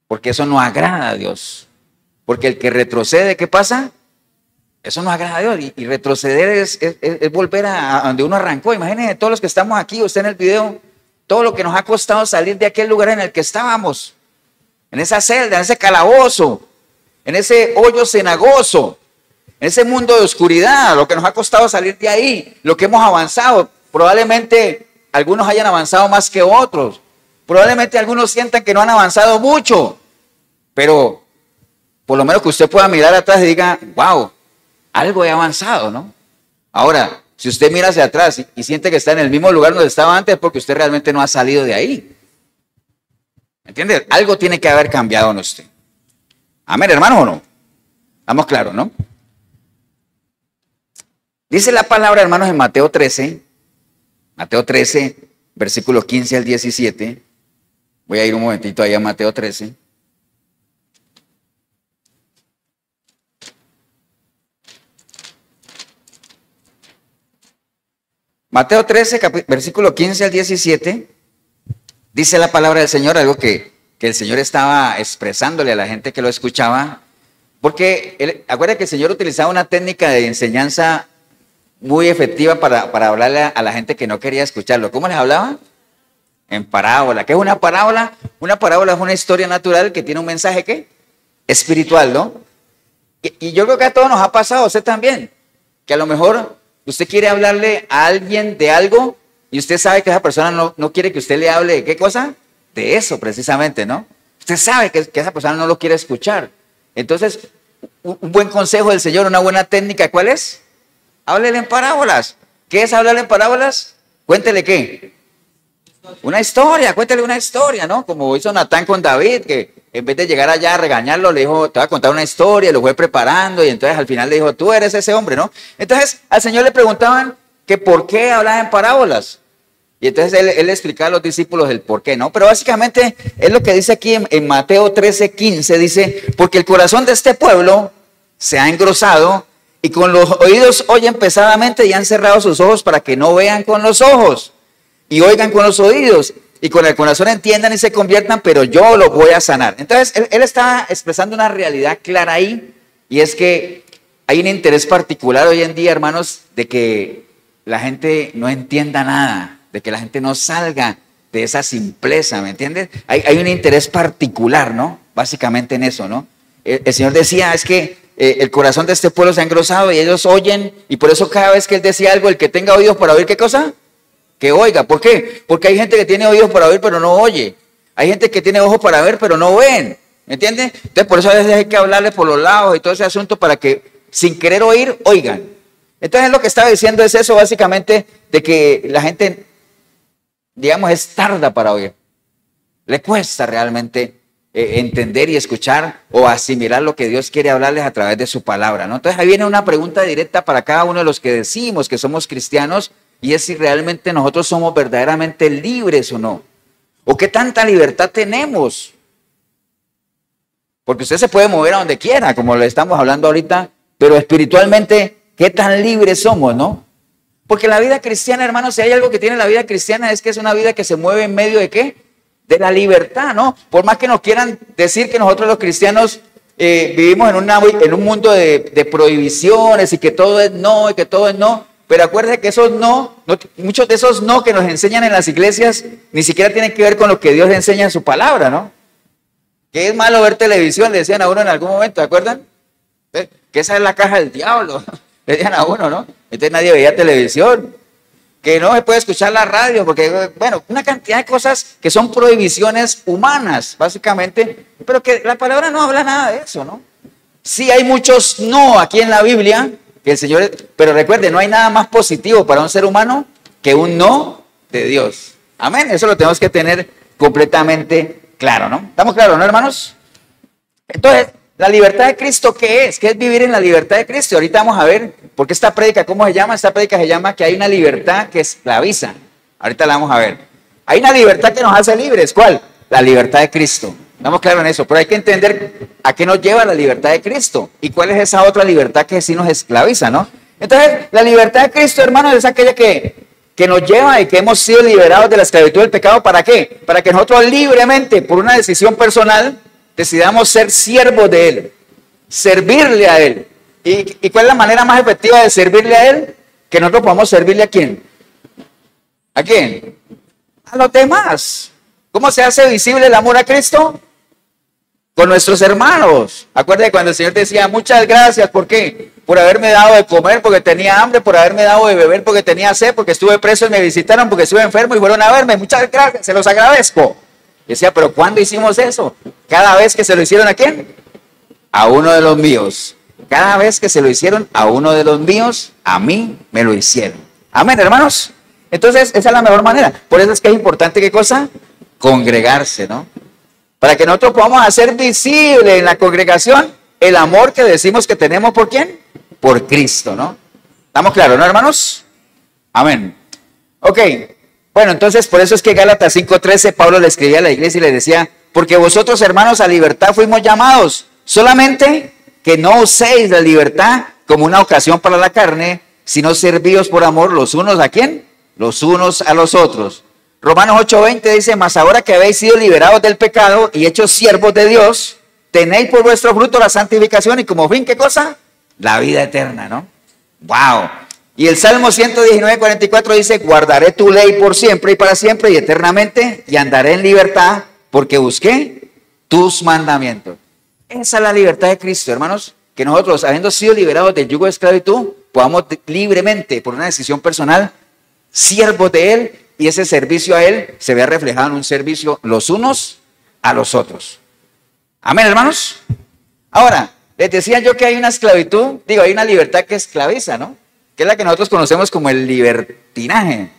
porque eso no agrada a Dios. Porque el que retrocede, ¿qué pasa? Eso no agrada a Dios. Y retroceder es volver a donde uno arrancó. Imagínense todos los que estamos aquí, usted en el video, todo lo que nos ha costado salir de aquel lugar en el que estábamos, en esa celda, en ese calabozo, en ese hoyo cenagoso, en ese mundo de oscuridad, lo que nos ha costado salir de ahí, lo que hemos avanzado. Probablemente algunos hayan avanzado más que otros. Probablemente algunos sientan que no han avanzado mucho. Pero por lo menos que usted pueda mirar atrás y diga, wow, algo he avanzado, ¿no? Ahora, si usted mira hacia atrás y siente que está en el mismo lugar donde estaba antes, es porque usted realmente no ha salido de ahí. ¿Me entiende? Algo tiene que haber cambiado en usted. Amén, hermano, ¿o no? Estamos claros, ¿no? Dice la palabra, hermanos, en Mateo 13, versículos 15 al 17. Voy a ir un momentito ahí a Mateo 13. Mateo 13, versículo 15 al 17. Dice la palabra del Señor, algo que el Señor estaba expresándole a la gente que lo escuchaba. Porque acuérdate que el Señor utilizaba una técnica de enseñanza muy efectiva para hablarle a la gente que no quería escucharlo. ¿Cómo les hablaba? En parábola. ¿Qué es una parábola? Una parábola es una historia natural que tiene un mensaje ¿qué? Espiritual, ¿no? Y yo creo que a todos nos ha pasado, a usted también, que a lo mejor usted quiere hablarle a alguien de algo y usted sabe que esa persona no quiere que usted le hable de qué cosa, de eso precisamente, ¿no? Usted sabe que esa persona no lo quiere escuchar. Entonces, un buen consejo del Señor, una buena técnica, ¿cuál es? Háblele en parábolas. ¿Qué es hablarle en parábolas? Cuéntele qué. Una historia, cuéntele una historia, ¿no? Como hizo Natán con David, que en vez de llegar allá a regañarlo, le dijo, te voy a contar una historia, lo fue preparando y entonces al final le dijo, tú eres ese hombre, ¿no? Entonces al Señor le preguntaban que por qué hablaba en parábolas. Y entonces él le explicaba a los discípulos el por qué, ¿no? Pero básicamente es lo que dice aquí en Mateo 13:15, dice, porque el corazón de este pueblo se ha engrosado y con los oídos oyen pesadamente y han cerrado sus ojos para que no vean con los ojos y oigan con los oídos y con el corazón entiendan y se conviertan, pero yo los voy a sanar. Entonces él está expresando una realidad clara ahí, y es que hay un interés particular hoy en día, hermanos, de que la gente no entienda nada, de que la gente no salga de esa simpleza, ¿me entiendes? Hay un interés particular, ¿no? Básicamente en eso, ¿no? El Señor decía, es que el corazón de este pueblo se ha engrosado y ellos oyen, y por eso cada vez que él decía algo, el que tenga oídos para oír, ¿qué cosa? Que oiga. ¿Por qué? Porque hay gente que tiene oídos para oír pero no oye. Hay gente que tiene ojos para ver pero no ven. ¿Me entiendes? Entonces por eso a veces hay que hablarle por los lados y todo ese asunto para que sin querer oír, oigan. Entonces lo que estaba diciendo es eso básicamente, de que la gente, digamos, es tarda para oír. Le cuesta realmente entender y escuchar o asimilar lo que Dios quiere hablarles a través de su palabra, ¿no? Entonces ahí viene una pregunta directa para cada uno de los que decimos que somos cristianos, y es si realmente nosotros somos verdaderamente libres o no. ¿O qué tanta libertad tenemos? Porque usted se puede mover a donde quiera, como le estamos hablando ahorita, pero espiritualmente, ¿qué tan libres somos, no? Porque la vida cristiana, hermanos, si hay algo que tiene la vida cristiana, es que es una vida que se mueve en medio de ¿qué? De la libertad, ¿no? Por más que nos quieran decir que nosotros los cristianos vivimos en un mundo de prohibiciones y que todo es no y que todo es no, pero acuérdense que esos muchos de esos no que nos enseñan en las iglesias, ni siquiera tienen que ver con lo que Dios enseña en su palabra, ¿no? Que es malo ver televisión, le decían a uno en algún momento, ¿se acuerdan? Que esa es la caja del diablo, le decían a uno, ¿no? Entonces nadie veía televisión, que no se puede escuchar la radio, porque, bueno, una cantidad de cosas que son prohibiciones humanas, básicamente, pero que la palabra no habla nada de eso, ¿no? Sí hay muchos no aquí en la Biblia, que el Señor, pero recuerde, no hay nada más positivo para un ser humano que un no de Dios. Amén, eso lo tenemos que tener completamente claro, ¿no? ¿Estamos claros, no, hermanos? Entonces, la libertad de Cristo, ¿qué es? ¿Qué es vivir en la libertad de Cristo? Ahorita vamos a ver, porque esta prédica, ¿cómo se llama? Esta prédica se llama que hay una libertad que esclaviza. Ahorita la vamos a ver. Hay una libertad que nos hace libres. ¿Cuál? La libertad de Cristo. Estamos claros en eso, pero hay que entender a qué nos lleva la libertad de Cristo y cuál es esa otra libertad que sí nos esclaviza, ¿no? Entonces, la libertad de Cristo, hermanos, es aquella que nos lleva y que hemos sido liberados de la esclavitud del pecado. ¿Para qué? Para que nosotros libremente, por una decisión personal, decidamos ser siervos de Él, servirle a Él. ¿Y cuál es la manera más efectiva de servirle a Él? Que nosotros podamos servirle ¿a quién? ¿A quién? A los demás. ¿Cómo se hace visible el amor a Cristo? Con nuestros hermanos. Acuérdense cuando el Señor decía, muchas gracias, ¿por qué? Por haberme dado de comer porque tenía hambre, por haberme dado de beber porque tenía sed, porque estuve preso y me visitaron, porque estuve enfermo y fueron a verme. Muchas gracias, se los agradezco. Y decía, pero ¿cuándo hicimos eso? Cada vez que se lo hicieron ¿a quién? A uno de los míos. Cada vez que se lo hicieron a uno de los míos, a mí me lo hicieron. Amén, hermanos. Entonces, esa es la mejor manera. Por eso es que es importante, ¿qué cosa? Congregarse, ¿no? Para que nosotros podamos hacer visible en la congregación el amor que decimos que tenemos ¿por quién? Por Cristo, ¿no? ¿Estamos claros, no, hermanos? Amén. Ok. Bueno, entonces por eso es que Gálatas 5:13 Pablo le escribía a la iglesia y le decía, porque vosotros, hermanos, a libertad fuimos llamados, solamente que no uséis la libertad como una ocasión para la carne, sino servíos por amor los unos ¿a quién? Los unos a los otros. Romanos 8:20 dice, mas ahora que habéis sido liberados del pecado y hechos siervos de Dios, tenéis por vuestro fruto la santificación y como fin, ¿qué cosa? La vida eterna, ¿no? ¡Wow! Y el Salmo 119:44 dice, guardaré tu ley por siempre y para siempre y eternamente y andaré en libertad porque busqué tus mandamientos. Esa es la libertad de Cristo, hermanos, que nosotros, habiendo sido liberados del yugo de esclavitud, podamos libremente, por una decisión personal, siervos de Él, y ese servicio a Él se vea reflejado en un servicio los unos a los otros. Amén, hermanos. Ahora, les decía yo que hay una esclavitud, hay una libertad que esclaviza, ¿no? Que es la que nosotros conocemos como el libertinaje.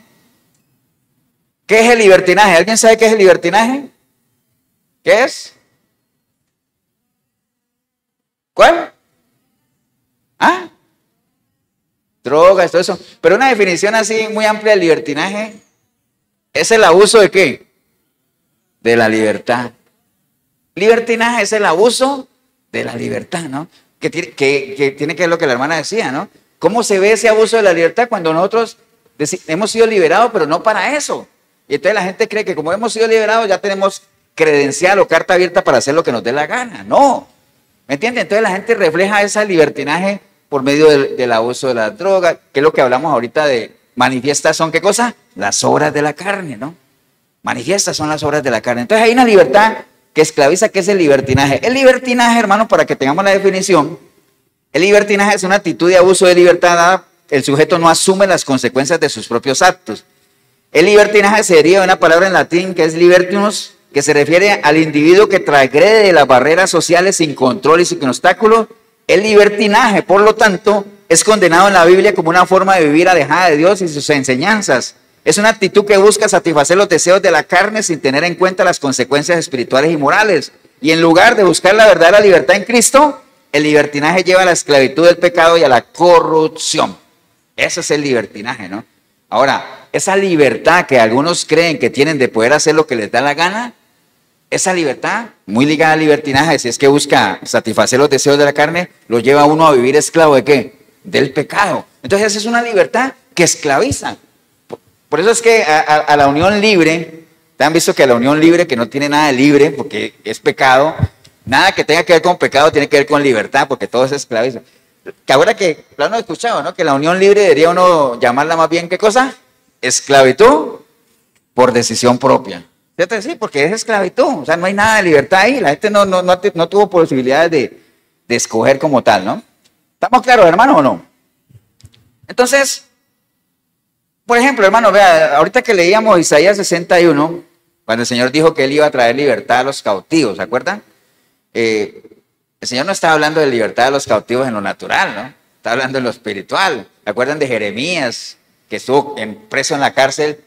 ¿Qué es el libertinaje? ¿Alguien sabe qué es el libertinaje? ¿Qué es? ¿Cuál? ¿Ah? Drogas, todo eso. Pero una definición así muy amplia del libertinaje es el abuso ¿de qué? De la libertad. Libertinaje es el abuso de la libertad, ¿no? Que tiene que ver lo que la hermana decía, ¿no? ¿Cómo se ve ese abuso de la libertad cuando nosotros hemos sido liberados, pero no para eso? Y entonces la gente cree que como hemos sido liberados ya tenemos credencial o carta abierta para hacer lo que nos dé la gana. No. ¿Me entienden? Entonces la gente refleja ese libertinaje por medio del abuso de la droga, que es lo que hablamos ahorita de manifiestas son, ¿qué cosa? Las obras de la carne, ¿no? Manifiestas son las obras de la carne. Entonces hay una libertad que esclaviza, que es el libertinaje. El libertinaje, hermano, para que tengamos la definición, El libertinaje es una actitud de abuso de libertad. El sujeto no asume las consecuencias de sus propios actos. El libertinaje se deriva de una palabra en latín que es libertinus, que se refiere al individuo que transgrede las barreras sociales sin control y sin obstáculo. El libertinaje, por lo tanto, es condenado en la Biblia como una forma de vivir alejada de Dios y sus enseñanzas. Es una actitud que busca satisfacer los deseos de la carne sin tener en cuenta las consecuencias espirituales y morales. Y en lugar de buscar la verdadera libertad en Cristo, el libertinaje lleva a la esclavitud del pecado y a la corrupción. Eso es el libertinaje, ¿no? Ahora, esa libertad que algunos creen que tienen de poder hacer lo que les da la gana, esa libertad, muy ligada al libertinaje, si es que busca satisfacer los deseos de la carne, lo lleva a uno a vivir esclavo ¿de qué? Del pecado. Entonces esa es una libertad que esclaviza. Por eso es que a la unión libre, ¿te han visto que a la unión libre, que no tiene nada de libre, porque es pecado, nada que tenga que ver con pecado tiene que ver con libertad, porque todo es esclavizo? Que ahora que lo han escuchado, ¿no? Que la unión libre debería uno llamarla más bien, ¿qué cosa? Esclavitud por decisión propia. ¿Cierto? Sí, porque es esclavitud, o sea, no hay nada de libertad ahí, la gente no tuvo posibilidades de escoger como tal, ¿no? ¿Estamos claros, hermano, o no? Entonces, por ejemplo, hermano, vea, ahorita que leíamos Isaías 61, cuando el Señor dijo que Él iba a traer libertad a los cautivos, ¿se acuerdan? El Señor no estaba hablando de libertad de los cautivos en lo natural, ¿no? Está hablando en lo espiritual. ¿Se acuerdan de Jeremías, que estuvo preso en la cárcel?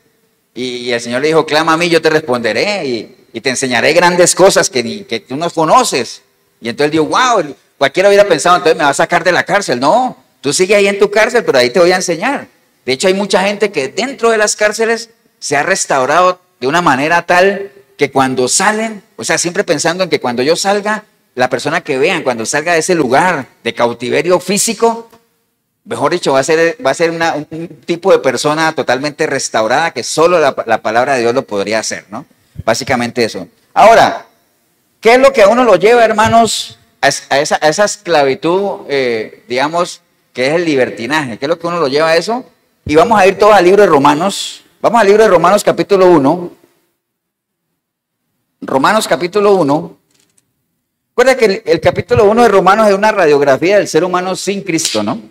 Y el Señor le dijo, clama a mí, yo te responderé y te enseñaré grandes cosas que tú no conoces. Y entonces él dijo, wow, cualquiera hubiera pensado, entonces me va a sacar de la cárcel. No, tú sigue ahí en tu cárcel, pero ahí te voy a enseñar. De hecho, hay mucha gente que dentro de las cárceles se ha restaurado de una manera tal que cuando salen, o sea, siempre pensando en que cuando yo salga, la persona que vean, cuando salga de ese lugar de cautiverio físico, mejor dicho, va a ser un tipo de persona totalmente restaurada que solo la palabra de Dios lo podría hacer, ¿no? Básicamente eso. Ahora, ¿qué es lo que a uno lo lleva, hermanos, a esa esclavitud, digamos, que es el libertinaje? ¿Qué es lo que uno lo lleva a eso? Y vamos a ir todos al libro de Romanos. Vamos al libro de Romanos capítulo 1. Romanos capítulo 1. Recuerda que el capítulo 1 de Romanos es una radiografía del ser humano sin Cristo, ¿no?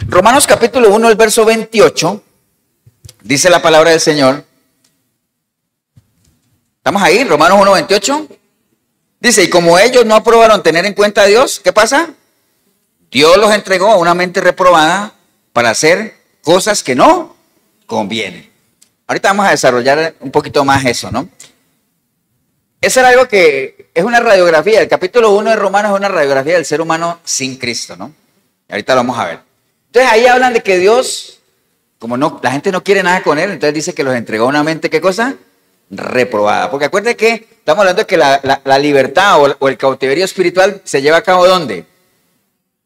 Romanos capítulo 1, el verso 28, dice la palabra del Señor. ¿Estamos ahí? Romanos 1, 28. Dice, y como ellos no aprobaron tener en cuenta a Dios, ¿qué pasa? Dios los entregó a una mente reprobada para hacer cosas que no convienen. Ahorita vamos a desarrollar un poquito más eso, ¿no? Eso era algo que es una radiografía. El capítulo 1 de Romanos es una radiografía del ser humano sin Cristo, ¿no? Y ahorita lo vamos a ver. Entonces ahí hablan de que Dios, como no, la gente no quiere nada con Él, entonces dice que los entregó a una mente, ¿qué cosa? Reprobada. Porque acuérdense que estamos hablando de que la libertad o el cautiverio espiritual se lleva a cabo ¿dónde?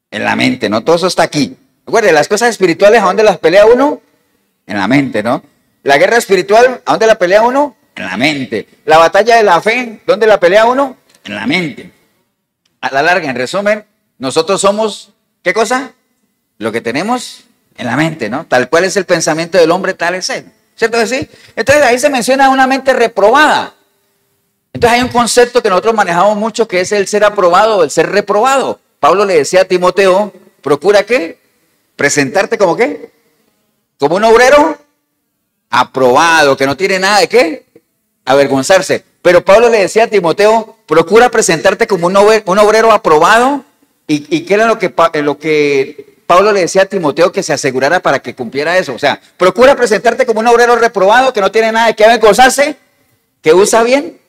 En la mente, ¿no? Todo eso está aquí. Recuerden, las cosas espirituales, ¿a dónde las pelea uno? En la mente, ¿no? La guerra espiritual, ¿a dónde la pelea uno? En la mente. La batalla de la fe, ¿dónde la pelea uno? En la mente. A la larga, en resumen, nosotros somos, ¿qué cosa? Lo que tenemos en la mente, ¿no? Tal cual es el pensamiento del hombre, tal es él. ¿Cierto que sí? Entonces ahí se menciona una mente reprobada. Entonces hay un concepto que nosotros manejamos mucho que es el ser aprobado o el ser reprobado. Pablo le decía a Timoteo, procura ¿qué? Presentarte como ¿qué? Como un obrero aprobado, que no tiene nada de qué avergonzarse. Pero Pablo le decía a Timoteo, procura presentarte como un obrero aprobado. ¿Y qué era lo que Pablo le decía a Timoteo que se asegurara para que cumpliera eso? O sea, procura presentarte como un obrero reprobado, que no tiene nada de qué avergonzarse, que usa bien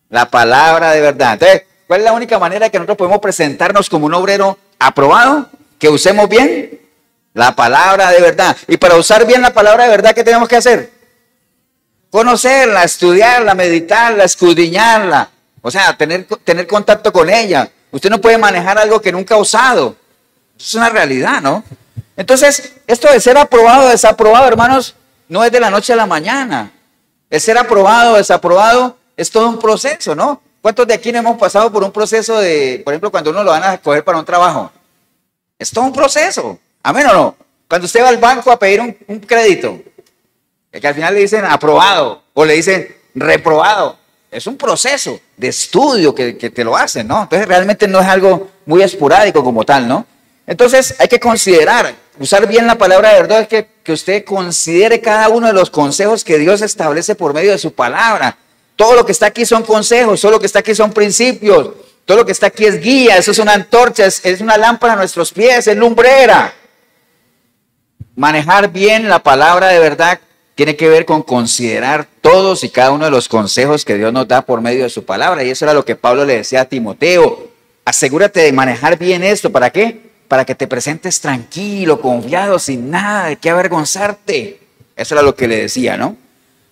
la palabra de verdad. Entonces, ¿cuál es la única manera que nosotros podemos presentarnos como un obrero aprobado? Que usemos bien la palabra de verdad. Y para usar bien la palabra de verdad, ¿qué tenemos que hacer? Conocerla, estudiarla, meditarla, escudriñarla. O sea, tener contacto con ella. Usted no puede manejar algo que nunca ha usado. Eso es una realidad, ¿no? Entonces, esto de ser aprobado o desaprobado, hermanos, no es de la noche a la mañana. El ser aprobado o desaprobado es todo un proceso, ¿no? ¿Cuántos de aquí no hemos pasado por un proceso de, por ejemplo, cuando uno lo van a escoger para un trabajo? Es todo un proceso. ¿Amén o no? Cuando usted va al banco a pedir un crédito, que al final le dicen aprobado o le dicen reprobado. es un proceso de estudio que te lo hacen, ¿no? Entonces realmente no es algo muy esporádico como tal, ¿no? Entonces hay que considerar, usar bien la palabra de verdad, es que usted considere cada uno de los consejos que Dios establece por medio de su palabra. Todo lo que está aquí son consejos, todo lo que está aquí son principios, todo lo que está aquí es guía, eso es una antorcha, es una lámpara a nuestros pies, es lumbrera. Manejar bien la palabra de verdad tiene que ver con considerar todos y cada uno de los consejos que Dios nos da por medio de su palabra. Y eso era lo que Pablo le decía a Timoteo. Asegúrate de manejar bien esto. ¿Para qué? Para que te presentes tranquilo, confiado, sin nada de qué avergonzarte. Eso era lo que le decía, ¿no?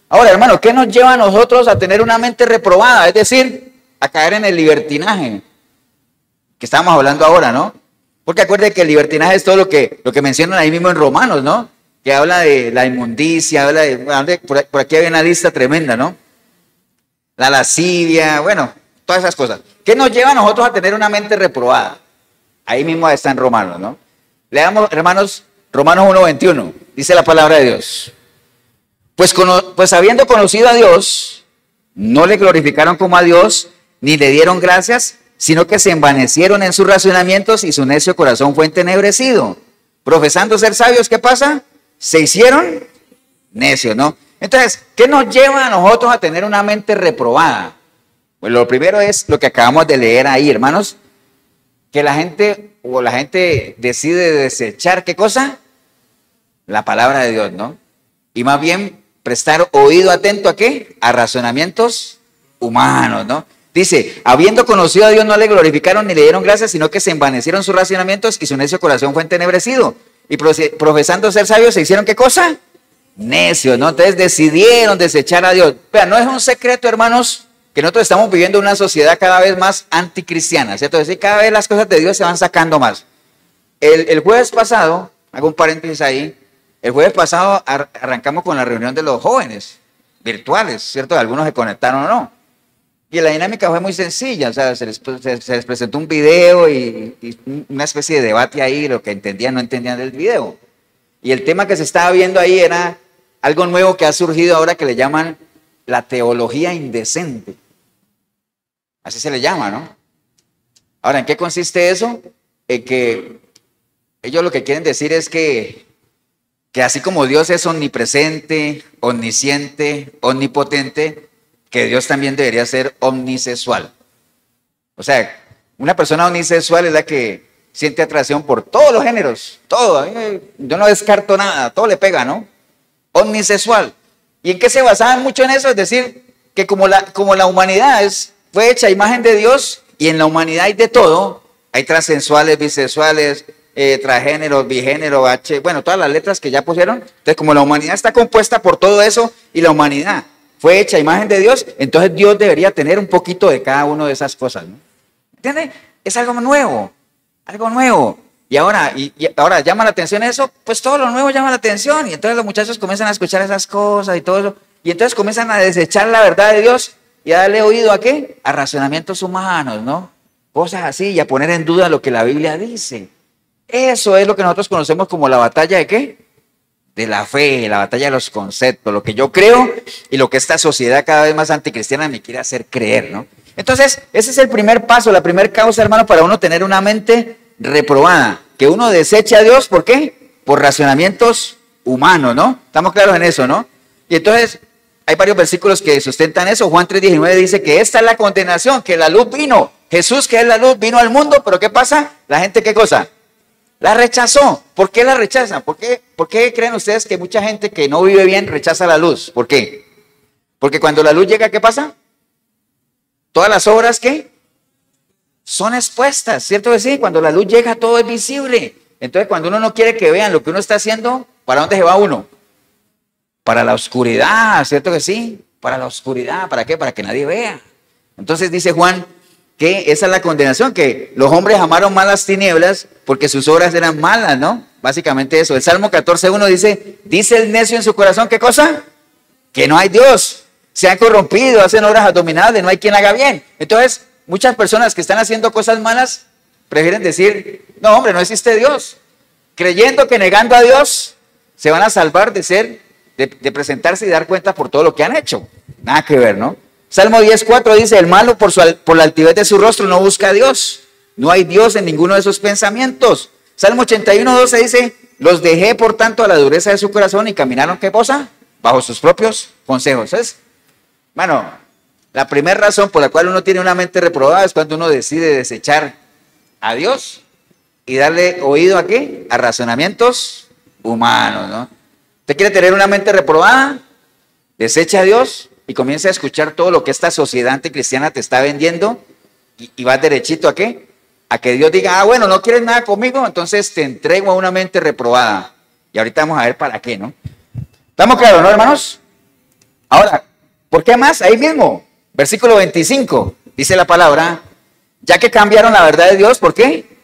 Ahora, hermano, ¿qué nos lleva a nosotros a tener una mente reprobada? Es decir, a caer en el libertinaje, que estamos hablando ahora, ¿no? Porque acuérdense que el libertinaje es todo lo que mencionan ahí mismo en Romanos, ¿no? Que habla de la inmundicia, por aquí hay una lista tremenda, ¿no? La lascivia, bueno, todas esas cosas. ¿Qué nos lleva a nosotros a tener una mente reprobada? Ahí mismo está en Romanos, ¿no? Leamos, hermanos, Romanos 1:21, dice la palabra de Dios. Pues habiendo conocido a Dios, no le glorificaron como a Dios, ni le dieron gracias, sino que se envanecieron en sus razonamientos y su necio corazón fue entenebrecido. Profesando ser sabios, ¿qué pasa? Se hicieron necios, ¿no? Entonces, ¿qué nos lleva a nosotros a tener una mente reprobada? Pues lo primero es lo que acabamos de leer ahí, hermanos, que la gente decide desechar, ¿qué cosa? La palabra de Dios, ¿no? Y más bien prestar oído atento ¿a qué? A razonamientos humanos, ¿no? Dice, habiendo conocido a Dios no le glorificaron ni le dieron gracias, sino que se envanecieron sus razonamientos y su necio corazón fue entenebrecido. Y profesando ser sabios se hicieron ¿qué cosa? Necios, ¿no? Entonces decidieron desechar a Dios. Vean, no es un secreto, hermanos, que nosotros estamos viviendo una sociedad cada vez más anticristiana, ¿cierto? Es decir, cada vez las cosas de Dios se van sacando más. El jueves pasado, hago un paréntesis ahí, el jueves pasado arrancamos con la reunión de los jóvenes virtuales, ¿cierto? Algunos se conectaron o no. Y la dinámica fue muy sencilla, o sea, se les presentó un video y una especie de debate ahí, lo que entendían, no entendían del video. Y el tema que se estaba viendo ahí era algo nuevo que ha surgido ahora que le llaman la teología indecente. Así se le llama, ¿no? Ahora, ¿en qué consiste eso? En que ellos lo que quieren decir es que así como Dios es omnipresente, omnisciente, omnipotente, que Dios también debería ser omnisexual. O sea, una persona omnisexual es la que siente atracción por todos los géneros, todo. Yo no descarto nada, todo le pega, ¿no? Omnisexual. ¿Y en qué se basaban mucho en eso? Es decir, que como la humanidad fue hecha a imagen de Dios y en la humanidad hay de todo, hay transexuales, bisexuales, transgénero, bigénero, bueno, todas las letras que ya pusieron. Entonces, como la humanidad está compuesta por todo eso y la humanidad fue hecha a imagen de Dios, entonces Dios debería tener un poquito de cada una de esas cosas, ¿no? ¿Entiende? Es algo nuevo, algo nuevo. Y ahora llama la atención eso, pues todo lo nuevo llama la atención y entonces los muchachos comienzan a escuchar esas cosas y todo eso y entonces comienzan a desechar la verdad de Dios y a darle oído ¿a qué? A razonamientos humanos, ¿no? Cosas así y a poner en duda lo que la Biblia dice. Eso es lo que nosotros conocemos como la batalla ¿de qué? De la fe, la batalla de los conceptos, lo que yo creo y lo que esta sociedad cada vez más anticristiana me quiere hacer creer, ¿no? Entonces, ese es el primer paso, la primera causa, hermano, para uno tener una mente reprobada, que uno deseche a Dios, ¿por qué? Por razonamientos humanos, ¿no? Estamos claros en eso, ¿no? Y entonces, hay varios versículos que sustentan eso. Juan 3:19 dice que esta es la condenación, que la luz vino. Jesús, que es la luz, vino al mundo, pero ¿qué pasa? La gente, ¿qué cosa? La rechazó. ¿Por qué la rechazan? ¿Por qué creen ustedes que mucha gente que no vive bien rechaza la luz? ¿Por qué? Porque cuando la luz llega, ¿qué pasa? Todas las obras, ¿qué? Son expuestas, ¿cierto que sí? Cuando la luz llega, todo es visible. Entonces, cuando uno no quiere que vean lo que uno está haciendo, ¿para dónde se va uno? Para la oscuridad, ¿cierto que sí? Para la oscuridad, ¿para qué? Para que nadie vea. Entonces dice Juan que esa es la condenación, que los hombres amaron más las tinieblas porque sus obras eran malas, ¿no? Básicamente eso. El Salmo 14:1 dice el necio en su corazón, ¿qué cosa? Que no hay Dios. Se han corrompido, hacen obras abominables, no hay quien haga bien. Entonces, muchas personas que están haciendo cosas malas prefieren decir, no hombre, no existe Dios. Creyendo que negando a Dios se van a salvar de presentarse y dar cuenta por todo lo que han hecho. Nada que ver, ¿no? Salmo 10:4 dice, el malo por la altivez de su rostro no busca a Dios. No hay Dios en ninguno de sus pensamientos. Salmo 81:12 dice, los dejé por tanto a la dureza de su corazón y caminaron, ¿qué cosa? Bajo sus propios consejos. ¿Sabes? Bueno, la primera razón por la cual uno tiene una mente reprobada es cuando uno decide desechar a Dios y darle oído ¿a qué? A razonamientos humanos, ¿no? ¿Usted quiere tener una mente reprobada? Desecha a Dios y comienza a escuchar todo lo que esta sociedad anticristiana te está vendiendo y vas derechito ¿a qué? A que Dios diga, bueno, no quieres nada conmigo, entonces te entrego a una mente reprobada. Y ahorita vamos a ver para qué, ¿no? ¿Estamos claros, no, hermanos? Ahora, ¿por qué más? Ahí mismo, versículo 25, dice la palabra, ya que cambiaron la verdad de Dios, ¿por qué?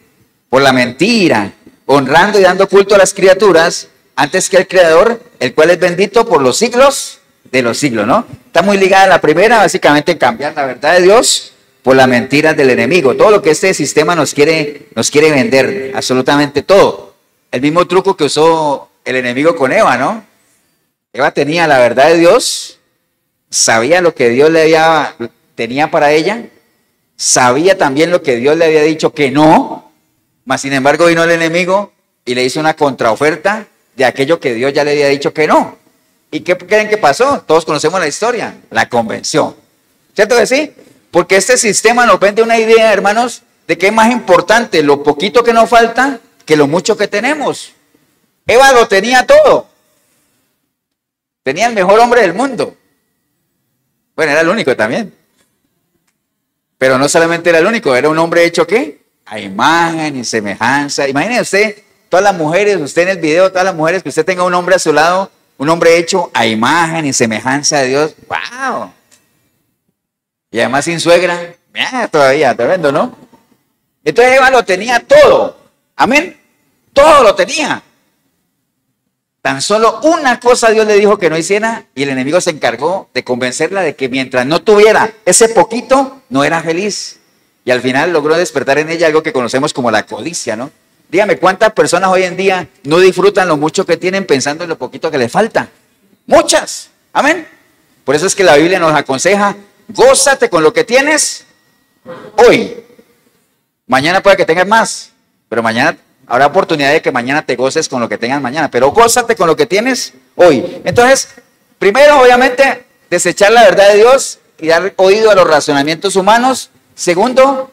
Por la mentira, honrando y dando culto a las criaturas, antes que al Creador, el cual es bendito por los siglos de los siglos, ¿no? Está muy ligada a la primera, básicamente cambiar la verdad de Dios por las mentiras del enemigo. Todo lo que este sistema nos quiere vender, absolutamente todo. El mismo truco que usó el enemigo con Eva, ¿no? Eva tenía la verdad de Dios, sabía lo que Dios tenía para ella, sabía también lo que Dios le había dicho que no, mas sin embargo vino el enemigo y le hizo una contraoferta de aquello que Dios ya le había dicho que no. ¿Y qué creen que pasó? Todos conocemos la historia, la convenció. ¿Cierto que sí? Porque este sistema nos vende una idea, hermanos, de que es más importante lo poquito que nos falta que lo mucho que tenemos. Eva lo tenía todo. Tenía el mejor hombre del mundo. Bueno, era el único también. Pero no solamente era el único, era un hombre hecho ¿qué? A imagen y semejanza. Imagínese usted, todas las mujeres, usted en el video, todas las mujeres, que usted tenga un hombre a su lado, un hombre hecho a imagen y semejanza de Dios. ¡Wow! Y además sin suegra, todavía, tremendo, ¿no? Entonces Eva lo tenía todo. Amén. Todo lo tenía. Tan solo una cosa Dios le dijo que no hiciera y el enemigo se encargó de convencerla de que mientras no tuviera ese poquito, no era feliz. Y al final logró despertar en ella algo que conocemos como la codicia, ¿no? Dígame, ¿cuántas personas hoy en día no disfrutan lo mucho que tienen pensando en lo poquito que les falta? Muchas. Amén. Por eso es que la Biblia nos aconseja, gózate con lo que tienes hoy. Mañana puede que tengas más, pero mañana habrá oportunidad de que mañana te goces con lo que tengas mañana, pero gózate con lo que tienes hoy. Entonces, primero, obviamente, desechar la verdad de Dios y dar oído a los razonamientos humanos. Segundo,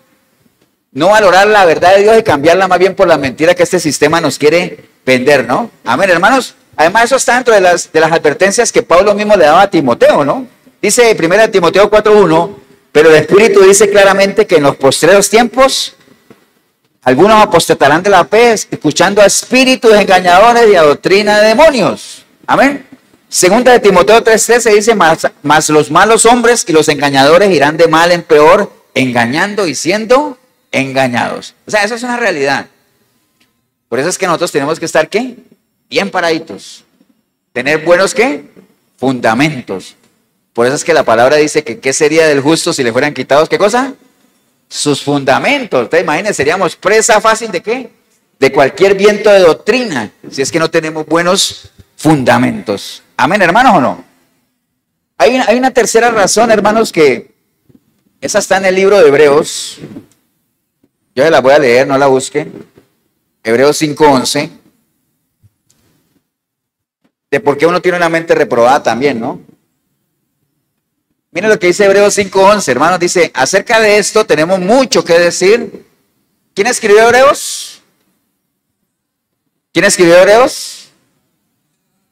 no valorar la verdad de Dios y cambiarla más bien por la mentira que este sistema nos quiere vender, ¿no? Amén, hermanos. Además, eso está dentro de las advertencias que Pablo mismo le daba a Timoteo, ¿no? Dice 1 Timoteo 4:1, pero el Espíritu dice claramente que en los postreros tiempos algunos apostatarán de la fe, escuchando a espíritus engañadores y a doctrina de demonios. Amén. Segunda de Timoteo 3:13 dice, mas los malos hombres y los engañadores irán de mal en peor, engañando y siendo engañados. O sea, eso es una realidad. Por eso es que nosotros tenemos que estar, ¿qué? Bien paraditos. Tener buenos, ¿qué? Fundamentos. Por eso es que la palabra dice que ¿qué sería del justo si le fueran quitados? ¿Qué cosa? Sus fundamentos. Ustedes imaginen, seríamos presa fácil ¿de qué? De cualquier viento de doctrina, si es que no tenemos buenos fundamentos. Amén, hermanos, ¿o no? Hay una tercera razón, hermanos, que esa está en el libro de Hebreos. Yo la voy a leer, no la busquen. Hebreos 5:11. De por qué uno tiene una mente reprobada también, ¿no? Miren lo que dice Hebreos 5:11, hermanos. Dice, acerca de esto tenemos mucho que decir. ¿Quién escribió Hebreos? ¿Quién escribió Hebreos?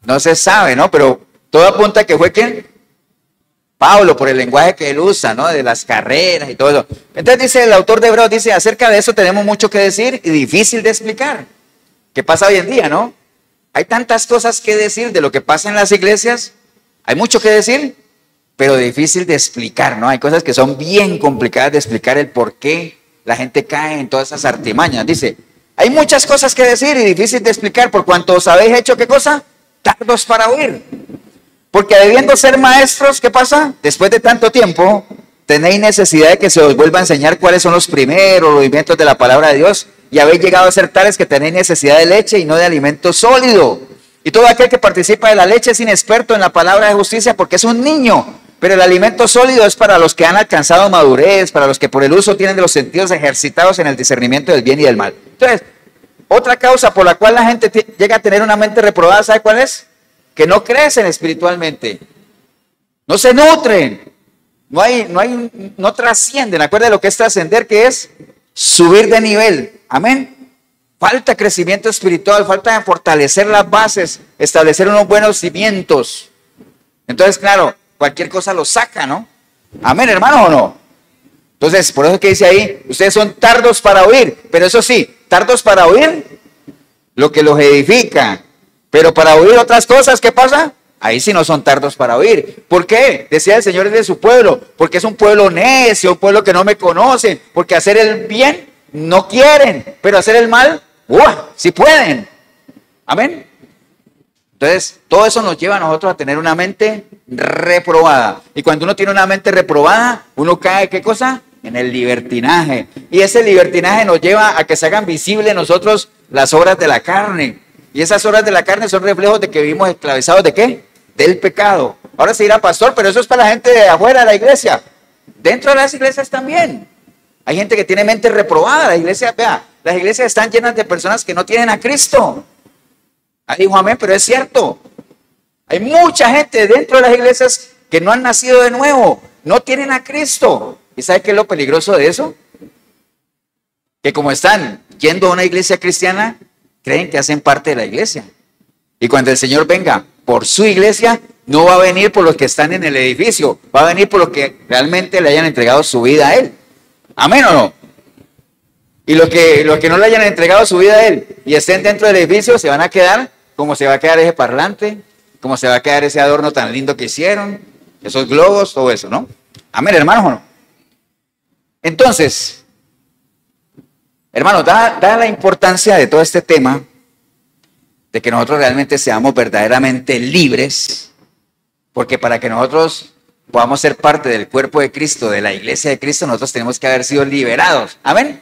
No se sabe, ¿no? Pero todo apunta que fue ¿quién? Pablo, por el lenguaje que él usa, ¿no? De las carreras y todo eso. Entonces dice el autor de Hebreos, dice, acerca de eso tenemos mucho que decir y difícil de explicar. ¿Qué pasa hoy en día, no? Hay tantas cosas que decir de lo que pasa en las iglesias. Hay mucho que decir, pero difícil de explicar, ¿no? Hay cosas que son bien complicadas de explicar el por qué la gente cae en todas esas artimañas. Dice, hay muchas cosas que decir y difícil de explicar por cuanto os habéis hecho, ¿qué cosa? Tardos para oír. Porque debiendo ser maestros, ¿qué pasa? Después de tanto tiempo, tenéis necesidad de que se os vuelva a enseñar cuáles son los primeros movimientos de la palabra de Dios y habéis llegado a ser tales que tenéis necesidad de leche y no de alimento sólido. Y todo aquel que participa de la leche es inexperto en la palabra de justicia porque es un niño. Pero el alimento sólido es para los que han alcanzado madurez, para los que por el uso tienen de los sentidos ejercitados en el discernimiento del bien y del mal. Entonces, otra causa por la cual la gente llega a tener una mente reprobada, ¿sabe cuál es? Que no crecen espiritualmente, no se nutren, no trascienden. Acuérdense de lo que es trascender, que es subir de nivel. Amén. Falta crecimiento espiritual, falta fortalecer las bases, establecer unos buenos cimientos. Entonces, claro, cualquier cosa lo saca, ¿no? Amén, hermano, ¿o no? Entonces, por eso es que dice ahí, ustedes son tardos para oír, pero eso sí, tardos para oír lo que los edifica, pero para oír otras cosas, ¿qué pasa? Ahí sí no son tardos para oír. ¿Por qué? Decía el Señor de su pueblo, porque es un pueblo necio, un pueblo que no me conoce, porque hacer el bien no quieren, pero hacer el mal, sí pueden. Amén. Entonces, todo eso nos lleva a nosotros a tener una mente reprobada. Y cuando uno tiene una mente reprobada, uno cae, ¿qué cosa? En el libertinaje. Y ese libertinaje nos lleva a que se hagan visibles en nosotros las obras de la carne. Y esas obras de la carne son reflejos de que vivimos esclavizados ¿de qué? Del pecado. Ahora se dirá, pastor, pero eso es para la gente de afuera de la iglesia. Dentro de las iglesias también. Hay gente que tiene mente reprobada. La iglesia, vea, las iglesias están llenas de personas que no tienen a Cristo. Ahí dijo amén, pero es cierto. Hay mucha gente dentro de las iglesias que no han nacido de nuevo, no tienen a Cristo. ¿Y sabe qué es lo peligroso de eso? Que como están yendo a una iglesia cristiana, creen que hacen parte de la iglesia. Y cuando el Señor venga por su iglesia, no va a venir por los que están en el edificio, va a venir por los que realmente le hayan entregado su vida a Él. ¿Amén o no? Y los que no le hayan entregado su vida a Él y estén dentro del edificio, se van a quedar como se va a quedar ese parlante, como se va a quedar ese adorno tan lindo que hicieron, esos globos, todo eso, ¿no? Amén, hermanos, ¿o no? Entonces, hermanos, da la importancia de todo este tema, de que nosotros realmente seamos verdaderamente libres, porque para que nosotros podamos ser parte del cuerpo de Cristo, de la iglesia de Cristo, nosotros tenemos que haber sido liberados. Amén.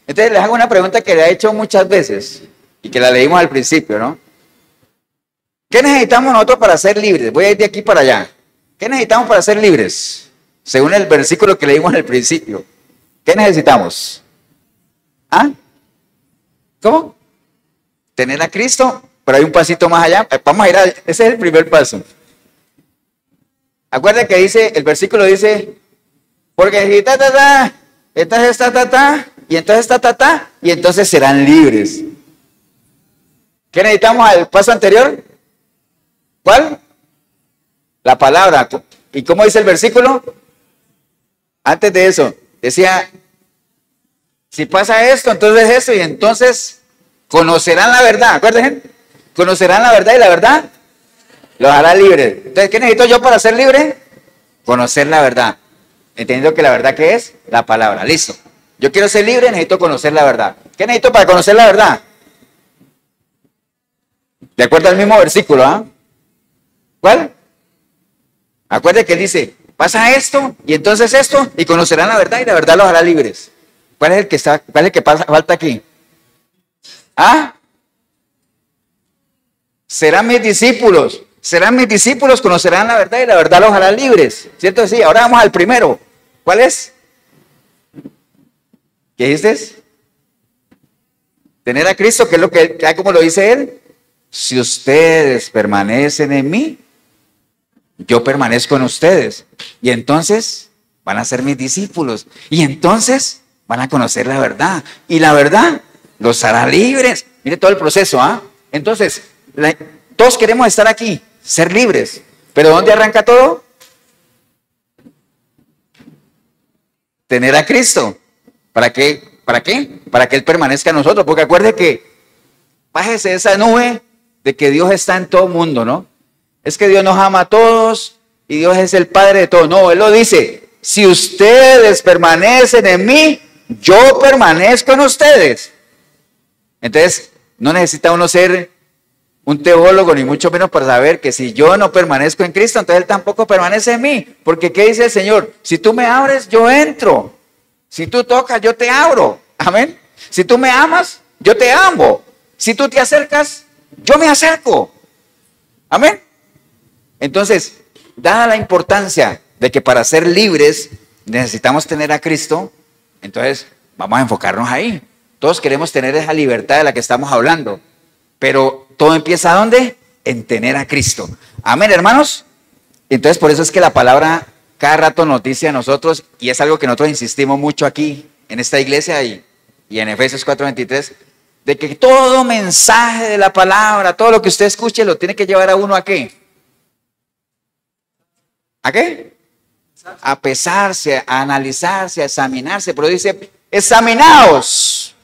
Entonces les hago una pregunta que le he hecho muchas veces y que la leímos al principio, ¿no? ¿Qué necesitamos nosotros para ser libres? Voy a ir de aquí para allá. ¿Qué necesitamos para ser libres? Según el versículo que leímos al principio. ¿Qué necesitamos? ¿Ah? ¿Cómo? Tener a Cristo, pero hay un pasito más allá. Vamos a ir ese es el primer paso. Acuérdense que dice, el versículo dice, porque si entonces y entonces y entonces serán libres. ¿Qué necesitamos al paso anterior? ¿Cuál? La palabra. ¿Y cómo dice el versículo? Antes de eso, decía, si pasa esto, entonces eso, y entonces conocerán la verdad. Acuérdense, conocerán la verdad y la verdad los hará libres. Entonces, ¿qué necesito yo para ser libre? Conocer la verdad. Entendiendo que la verdad, ¿qué es? La palabra. Listo. Yo quiero ser libre, necesito conocer la verdad. ¿Qué necesito para conocer la verdad? De acuerdo al mismo versículo, ¿ah? ¿Cuál? Acuérdense que él dice, pasa esto, y entonces esto, y conocerán la verdad, y la verdad los hará libres. ¿Cuál es el que falta aquí? ¿Ah? Serán mis discípulos, conocerán la verdad, y la verdad los hará libres. ¿Cierto? Sí, ahora vamos al primero. ¿Cuál es? ¿Qué dices? Tener a Cristo, que es lo que, como lo dice él, si ustedes permanecen en mí, yo permanezco en ustedes. Y entonces van a ser mis discípulos. Y entonces van a conocer la verdad. Y la verdad los hará libres. Mire todo el proceso, ¿ah? Entonces, todos queremos estar aquí, ser libres. ¿Pero dónde arranca todo? Tener a Cristo. ¿Para qué? ¿Para qué? Para que Él permanezca en nosotros. Porque acuerde que bájese esa nube de que Dios está en todo mundo, ¿no? Es que Dios nos ama a todos y Dios es el Padre de todos. No, Él lo dice, si ustedes permanecen en mí, yo permanezco en ustedes. Entonces, no necesita uno ser un teólogo, ni mucho menos para saber que si yo no permanezco en Cristo, entonces Él tampoco permanece en mí. Porque ¿qué dice el Señor? Si tú me abres, yo entro. Si tú tocas, yo te abro. Amén. Si tú me amas, yo te amo. Si tú te acercas, yo me acerco. Amén. Entonces, dada la importancia de que para ser libres necesitamos tener a Cristo, entonces vamos a enfocarnos ahí. Todos queremos tener esa libertad de la que estamos hablando, pero todo empieza ¿dónde? En tener a Cristo. Amén, hermanos. Entonces por eso es que la palabra cada rato nos dice a nosotros, y es algo que nosotros insistimos mucho aquí en esta iglesia y en Efesios 4:23, de que todo mensaje de la palabra, todo lo que usted escuche, lo tiene que llevar a uno ¿a qué? ¿A qué? A pesarse, a analizarse, a examinarse. Pero dice, examinaos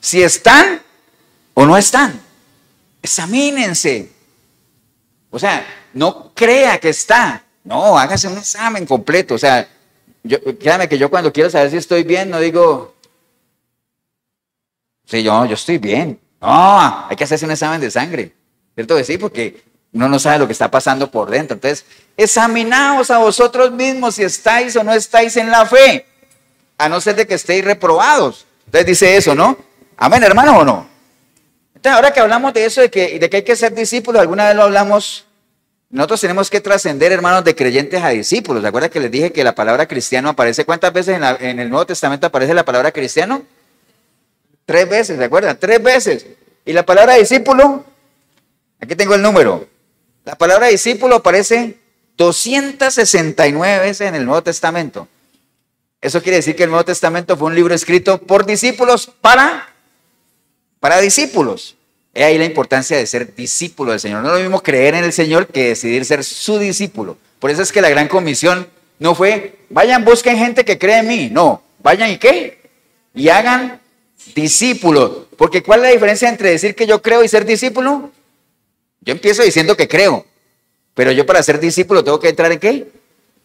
si están o no están. Examínense. O sea, no crea que está. No, hágase un examen completo. O sea, créame que yo cuando quiero saber si estoy bien, no digo, sí, yo estoy bien. No, hay que hacerse un examen de sangre. ¿Cierto que sí? Porque uno no sabe lo que está pasando por dentro. Entonces, examinaos a vosotros mismos si estáis o no estáis en la fe, a no ser de que estéis reprobados. Entonces dice eso, ¿no? Amén, hermanos, ¿o no? Entonces, ahora que hablamos de eso, de que hay que ser discípulos, alguna vez lo hablamos, nosotros tenemos que trascender, hermanos, de creyentes a discípulos. ¿Se acuerdan que les dije que la palabra cristiano aparece? ¿Cuántas veces en el Nuevo Testamento aparece la palabra cristiano? 3 veces, ¿se acuerdan? 3 veces. ¿Y la palabra discípulo? Aquí tengo el número. La palabra discípulo aparece 269 veces en el Nuevo Testamento. Eso quiere decir que el Nuevo Testamento fue un libro escrito por discípulos para discípulos. He ahí la importancia de ser discípulo del Señor. No es lo mismo creer en el Señor que decidir ser su discípulo. Por eso es que la gran comisión no fue, vayan, busquen gente que cree en mí. No, vayan y ¿qué? Y hagan discípulos. Porque ¿cuál es la diferencia entre decir que yo creo y ser discípulo? Yo empiezo diciendo que creo, pero yo para ser discípulo tengo que entrar ¿en qué?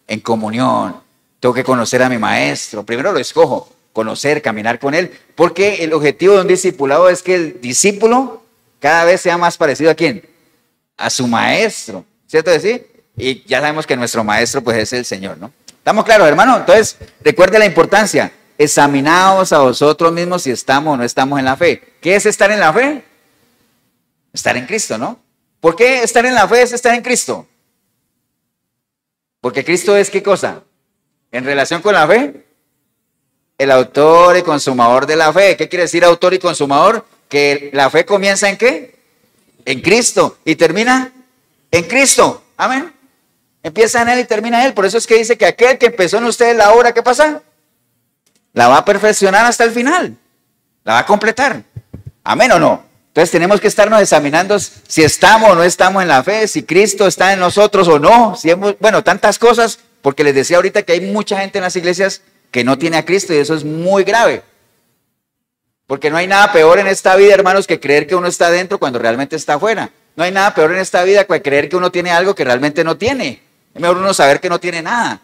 En comunión. Tengo que conocer a mi maestro. Primero lo escojo, conocer, caminar con él, porque el objetivo de un discipulado es que el discípulo cada vez sea más parecido ¿a quién? A su maestro, ¿cierto decir? Y ya sabemos que nuestro maestro pues es el Señor, ¿no? ¿Estamos claros, hermano? Entonces, recuerde la importancia. Examinaos a vosotros mismos si estamos o no estamos en la fe. ¿Qué es estar en la fe? Estar en Cristo, ¿no? ¿Por qué estar en la fe es estar en Cristo? Porque Cristo es ¿qué cosa? En relación con la fe, el autor y consumador de la fe. ¿Qué quiere decir autor y consumador? Que la fe comienza ¿en qué? En Cristo y termina en Cristo. Amén. Empieza en Él y termina en Él. Por eso es que dice que aquel que empezó en ustedes la obra, ¿qué pasa? La va a perfeccionar hasta el final. La va a completar. Amén o no. Entonces tenemos que estarnos examinando si estamos o no estamos en la fe, si Cristo está en nosotros o no. Si hemos, bueno, tantas cosas, porque les decía ahorita que hay mucha gente en las iglesias que no tiene a Cristo y eso es muy grave. Porque no hay nada peor en esta vida, hermanos, que creer que uno está dentro cuando realmente está afuera. No hay nada peor en esta vida que creer que uno tiene algo que realmente no tiene. Es mejor uno saber que no tiene nada.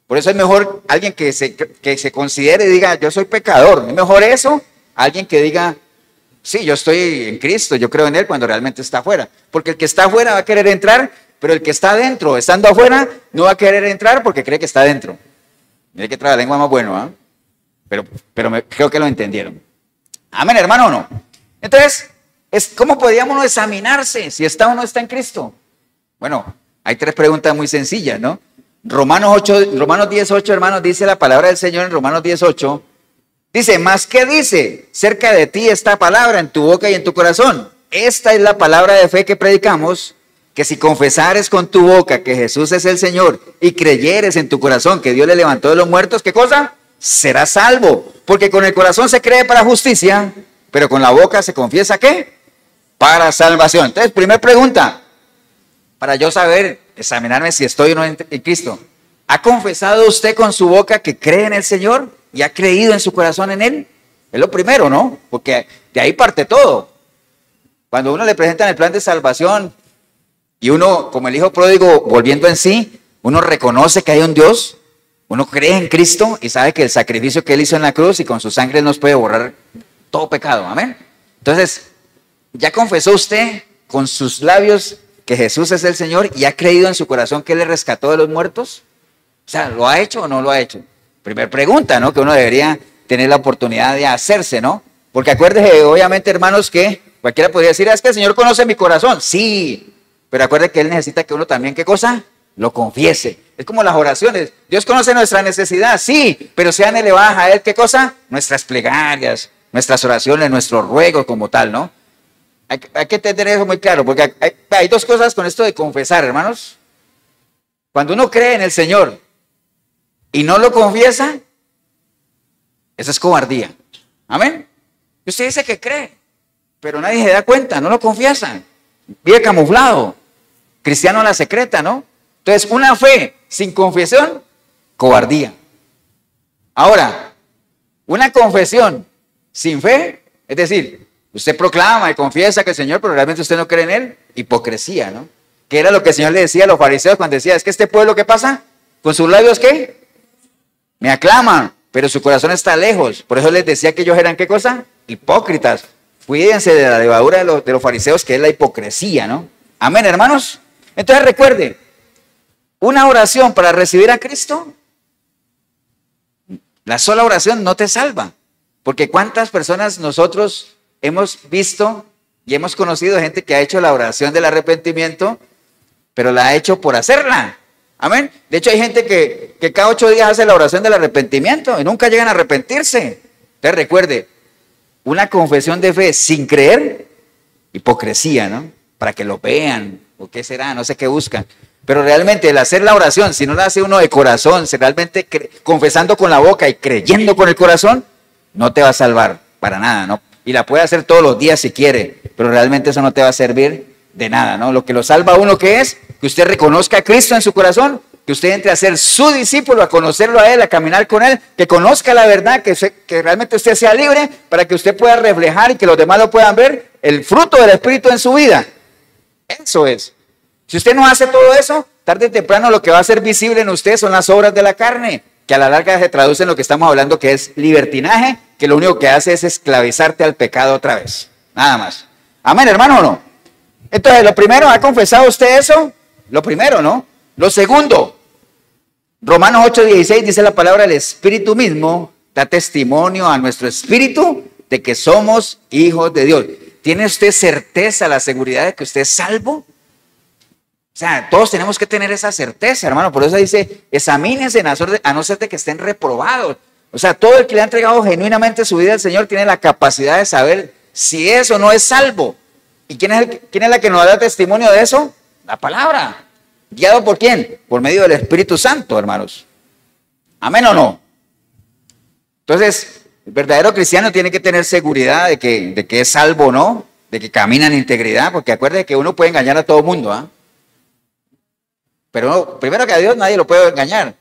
Por eso es mejor alguien que se considere y diga, yo soy pecador. Es mejor eso, alguien que diga, sí, yo estoy en Cristo, yo creo en Él cuando realmente está afuera. Porque el que está afuera va a querer entrar, pero el que está adentro, estando afuera, no va a querer entrar porque cree que está adentro. Mire que trae la lengua más bueno, ¿eh? Pero creo que lo entendieron. Amén, hermano, ¿o no? Entonces, ¿cómo podríamos uno examinarse si está o no está en Cristo? Bueno, hay 3 preguntas muy sencillas, ¿no? Romanos 10:8, hermanos, dice la palabra del Señor en Romanos 10:8. Dice, ¿más qué dice? Cerca de ti está palabra en tu boca y en tu corazón. Esta es la palabra de fe que predicamos, que si confesares con tu boca que Jesús es el Señor y creyeres en tu corazón que Dios le levantó de los muertos, ¿qué cosa? Serás salvo. Porque con el corazón se cree para justicia, pero con la boca se confiesa ¿qué? Para salvación. Entonces, primera pregunta, para yo saber, examinarme si estoy o no en Cristo. ¿Ha confesado usted con su boca que cree en el Señor y ha creído en su corazón en Él? Es lo primero, ¿no? Porque de ahí parte todo. Cuando uno le presentan el plan de salvación y uno, como el hijo pródigo, volviendo en sí, uno reconoce que hay un Dios, uno cree en Cristo y sabe que el sacrificio que Él hizo en la cruz y con su sangre nos puede borrar todo pecado. Amén. Entonces, ¿ya confesó usted con sus labios que Jesús es el Señor y ha creído en su corazón que Él le rescató de los muertos? O sea, ¿lo ha hecho o no lo ha hecho? Primer pregunta, ¿no? Que uno debería tener la oportunidad de hacerse, ¿no? Porque acuérdese, obviamente, hermanos, que cualquiera podría decir, es que el Señor conoce mi corazón. Sí, pero acuérdese que Él necesita que uno también, ¿qué cosa? lo confiese. Es como las oraciones. Dios conoce nuestra necesidad, sí, pero sean elevadas a Él, ¿qué cosa? Nuestras plegarias, nuestras oraciones, nuestros ruegos como tal, ¿no? Hay que tener eso muy claro, porque hay dos cosas con esto de confesar, hermanos. Cuando uno cree en el Señor y no lo confiesa, eso es cobardía. Amén. Y usted dice que cree, pero nadie se da cuenta, no lo confiesa. Vive camuflado. Cristiano a la secreta, ¿no? Entonces, una fe sin confesión, cobardía. Ahora, una confesión sin fe, es decir, usted proclama y confiesa que el Señor, pero realmente usted no cree en Él, hipocresía, ¿no? Que era lo que el Señor le decía a los fariseos cuando decía, es que este pueblo, ¿qué pasa? Con sus labios, ¿qué? Me aclaman, pero su corazón está lejos. Por eso les decía que ellos eran, ¿qué cosa? Hipócritas. Cuídense de la levadura de los fariseos, que es la hipocresía, ¿no? Amén, hermanos. Entonces recuerde, una oración para recibir a Cristo, la sola oración no te salva. Porque cuántas personas nosotros hemos visto y hemos conocido gente que ha hecho la oración del arrepentimiento, pero la ha hecho por hacerla. Amén. De hecho hay gente que cada 8 días hace la oración del arrepentimiento y nunca llegan a arrepentirse. Entonces recuerde, una confesión de fe sin creer, hipocresía, ¿no? Para que lo vean, o qué será, no sé qué buscan. Pero realmente el hacer la oración, si no la hace uno de corazón, si realmente confesando con la boca y creyendo con el corazón, no te va a salvar para nada, ¿no? Y la puede hacer todos los días si quiere, pero realmente eso no te va a servir de nada, ¿no? Lo que lo salva a uno, ¿qué es? Que usted reconozca a Cristo en su corazón, que usted entre a ser su discípulo, a conocerlo a Él, a caminar con Él, que conozca la verdad, que realmente usted sea libre para que usted pueda reflejar y que los demás lo puedan ver, el fruto del Espíritu en su vida. Eso es. Si usted no hace todo eso, tarde o temprano lo que va a ser visible en usted son las obras de la carne, que a la larga se traduce en lo que estamos hablando, que es libertinaje, que lo único que hace es esclavizarte al pecado otra vez. Nada más. Amén, hermano, ¿o no? Entonces, lo primero, ¿ha confesado usted eso? Lo primero, ¿no? Lo segundo, Romanos 8:16 dice la palabra, el Espíritu mismo da testimonio a nuestro espíritu de que somos hijos de Dios. ¿Tiene usted certeza, la seguridad de que usted es salvo? O sea, todos tenemos que tener esa certeza, hermano. Por eso dice, examínense a no ser de que estén reprobados. O sea, todo el que le ha entregado genuinamente su vida al Señor tiene la capacidad de saber si es o no es salvo. ¿Y quién es la que nos da testimonio de eso? La palabra. ¿Guiado por quién? Por medio del Espíritu Santo, hermanos. ¿Amén o no? Entonces, el verdadero cristiano tiene que tener seguridad de que es salvo o no, de que camina en integridad, porque acuérdate que uno puede engañar a todo el mundo, ¿ah? Pero no, primero que a Dios nadie lo puede engañar.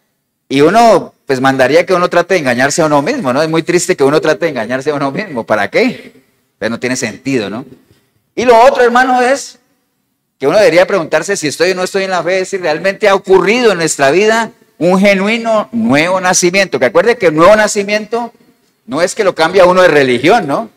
Y uno, pues mandaría que uno trate de engañarse a uno mismo, ¿no? Es muy triste que uno trate de engañarse a uno mismo. ¿Para qué? Pues no tiene sentido, ¿no? Y lo otro, hermano, es que uno debería preguntarse si estoy o no estoy en la fe, si realmente ha ocurrido en nuestra vida un genuino nuevo nacimiento. Que acuerde que el nuevo nacimiento no es que lo cambia uno de religión, ¿no?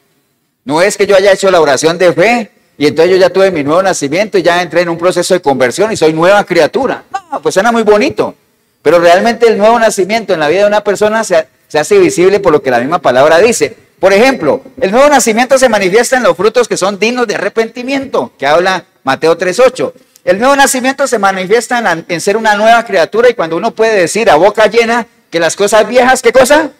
No es que yo haya hecho la oración de fe y entonces yo ya tuve mi nuevo nacimiento y ya entré en un proceso de conversión y soy nueva criatura. No, pues suena muy bonito. Pero realmente el nuevo nacimiento en la vida de una persona se hace visible por lo que la misma palabra dice. Por ejemplo, el nuevo nacimiento se manifiesta en los frutos que son dignos de arrepentimiento, que habla Mateo 3:8. El nuevo nacimiento se manifiesta en ser una nueva criatura y cuando uno puede decir a boca llena que las cosas viejas, ¿qué cosa?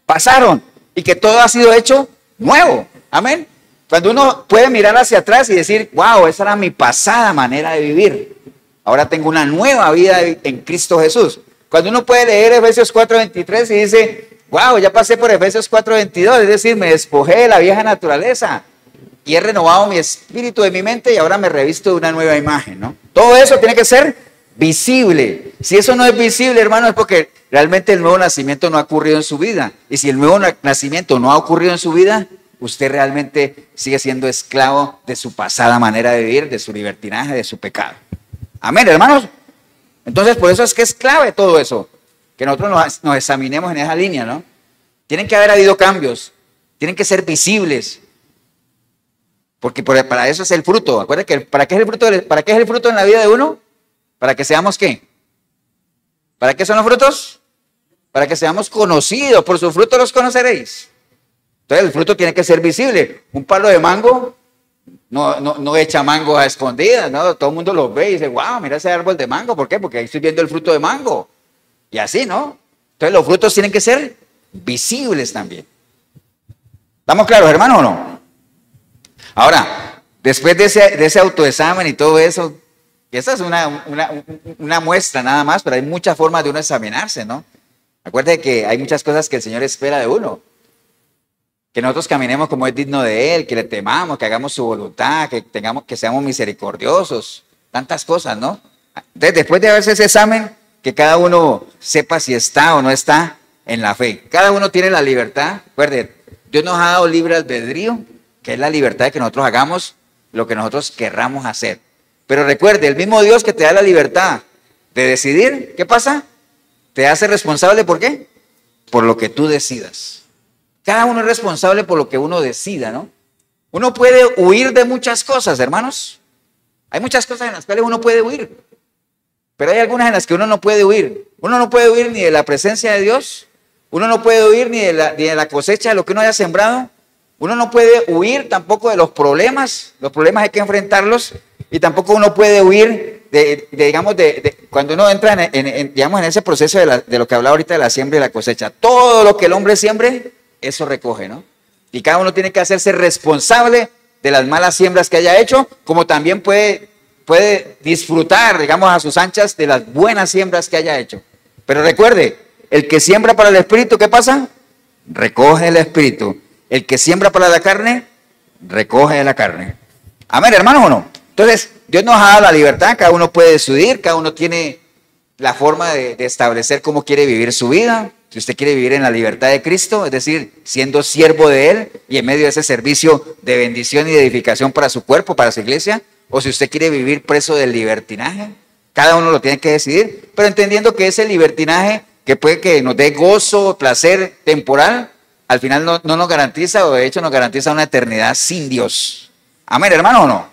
Pasaron y que todo ha sido hecho nuevo. Amén. Cuando uno puede mirar hacia atrás y decir, wow, esa era mi pasada manera de vivir. Ahora tengo una nueva vida en Cristo Jesús. Cuando uno puede leer Efesios 4:23 y dice, wow, ya pasé por Efesios 4:22, es decir, me despojé de la vieja naturaleza y he renovado mi espíritu de mi mente y ahora me revisto de una nueva imagen, ¿no? Todo eso tiene que ser visible. Si eso no es visible, hermano, es porque realmente el nuevo nacimiento no ha ocurrido en su vida. Y si el nuevo nacimiento no ha ocurrido en su vida, usted realmente sigue siendo esclavo de su pasada manera de vivir, de su libertinaje, de su pecado. Amén, hermanos. Entonces, por eso es que es clave todo eso, que nosotros nos examinemos en esa línea, ¿no? Tienen que haber habido cambios, tienen que ser visibles, porque para eso es el fruto. Acuérdense que ¿para qué es el fruto en la vida de uno? ¿Para que seamos qué? ¿Para qué son los frutos? Para que seamos conocidos, por sus frutos los conoceréis. Entonces el fruto tiene que ser visible. Un palo de mango no echa mangos a escondidas, ¿no? Todo el mundo los ve y dice, wow, mira ese árbol de mango. ¿Por qué? Porque ahí estoy viendo el fruto de mango. Y así, ¿no? Entonces los frutos tienen que ser visibles también. ¿Estamos claros, hermano, o no? Ahora, después de ese autoexamen y todo eso, esa es una muestra nada más, pero hay muchas formas de uno examinarse, ¿no? Acuérdate que hay muchas cosas que el Señor espera de uno. Que nosotros caminemos como es digno de Él, que le temamos, que hagamos su voluntad, que seamos misericordiosos, tantas cosas, ¿no? Entonces, después de hacerse ese examen, que cada uno sepa si está o no está en la fe. Cada uno tiene la libertad. Recuerde, Dios nos ha dado libre albedrío, que es la libertad de que nosotros hagamos lo que nosotros querramos hacer. Pero recuerde, el mismo Dios que te da la libertad de decidir, ¿qué pasa? Te hace responsable, ¿por qué? Por lo que tú decidas. Cada uno es responsable por lo que uno decida, ¿no? Uno puede huir de muchas cosas, hermanos. Hay muchas cosas en las cuales uno puede huir. Pero hay algunas en las que uno no puede huir. Uno no puede huir ni de la presencia de Dios. Uno no puede huir ni de la cosecha de lo que uno haya sembrado. Uno no puede huir tampoco de los problemas. Los problemas hay que enfrentarlos. Y tampoco uno puede huir de cuando uno entra digamos, en ese proceso de lo que hablaba ahorita de la siembra y la cosecha. Todo lo que el hombre siembre, eso recoge, ¿no? Y cada uno tiene que hacerse responsable de las malas siembras que haya hecho, como también puede disfrutar, digamos, a sus anchas de las buenas siembras que haya hecho. Pero recuerde, el que siembra para el espíritu, ¿qué pasa? Recoge el espíritu. El que siembra para la carne, recoge la carne. Amén, hermanos, ¿o no? Entonces, Dios nos ha dado la libertad, cada uno puede decidir, cada uno tiene la forma de establecer cómo quiere vivir su vida. Si usted quiere vivir en la libertad de Cristo, es decir, siendo siervo de Él y en medio de ese servicio de bendición y de edificación para su cuerpo, para su iglesia, o si usted quiere vivir preso del libertinaje, cada uno lo tiene que decidir, pero entendiendo que ese libertinaje que puede que nos dé gozo, placer temporal, al final no nos garantiza, o de hecho nos garantiza una eternidad sin Dios. Amén, hermano, ¿o no?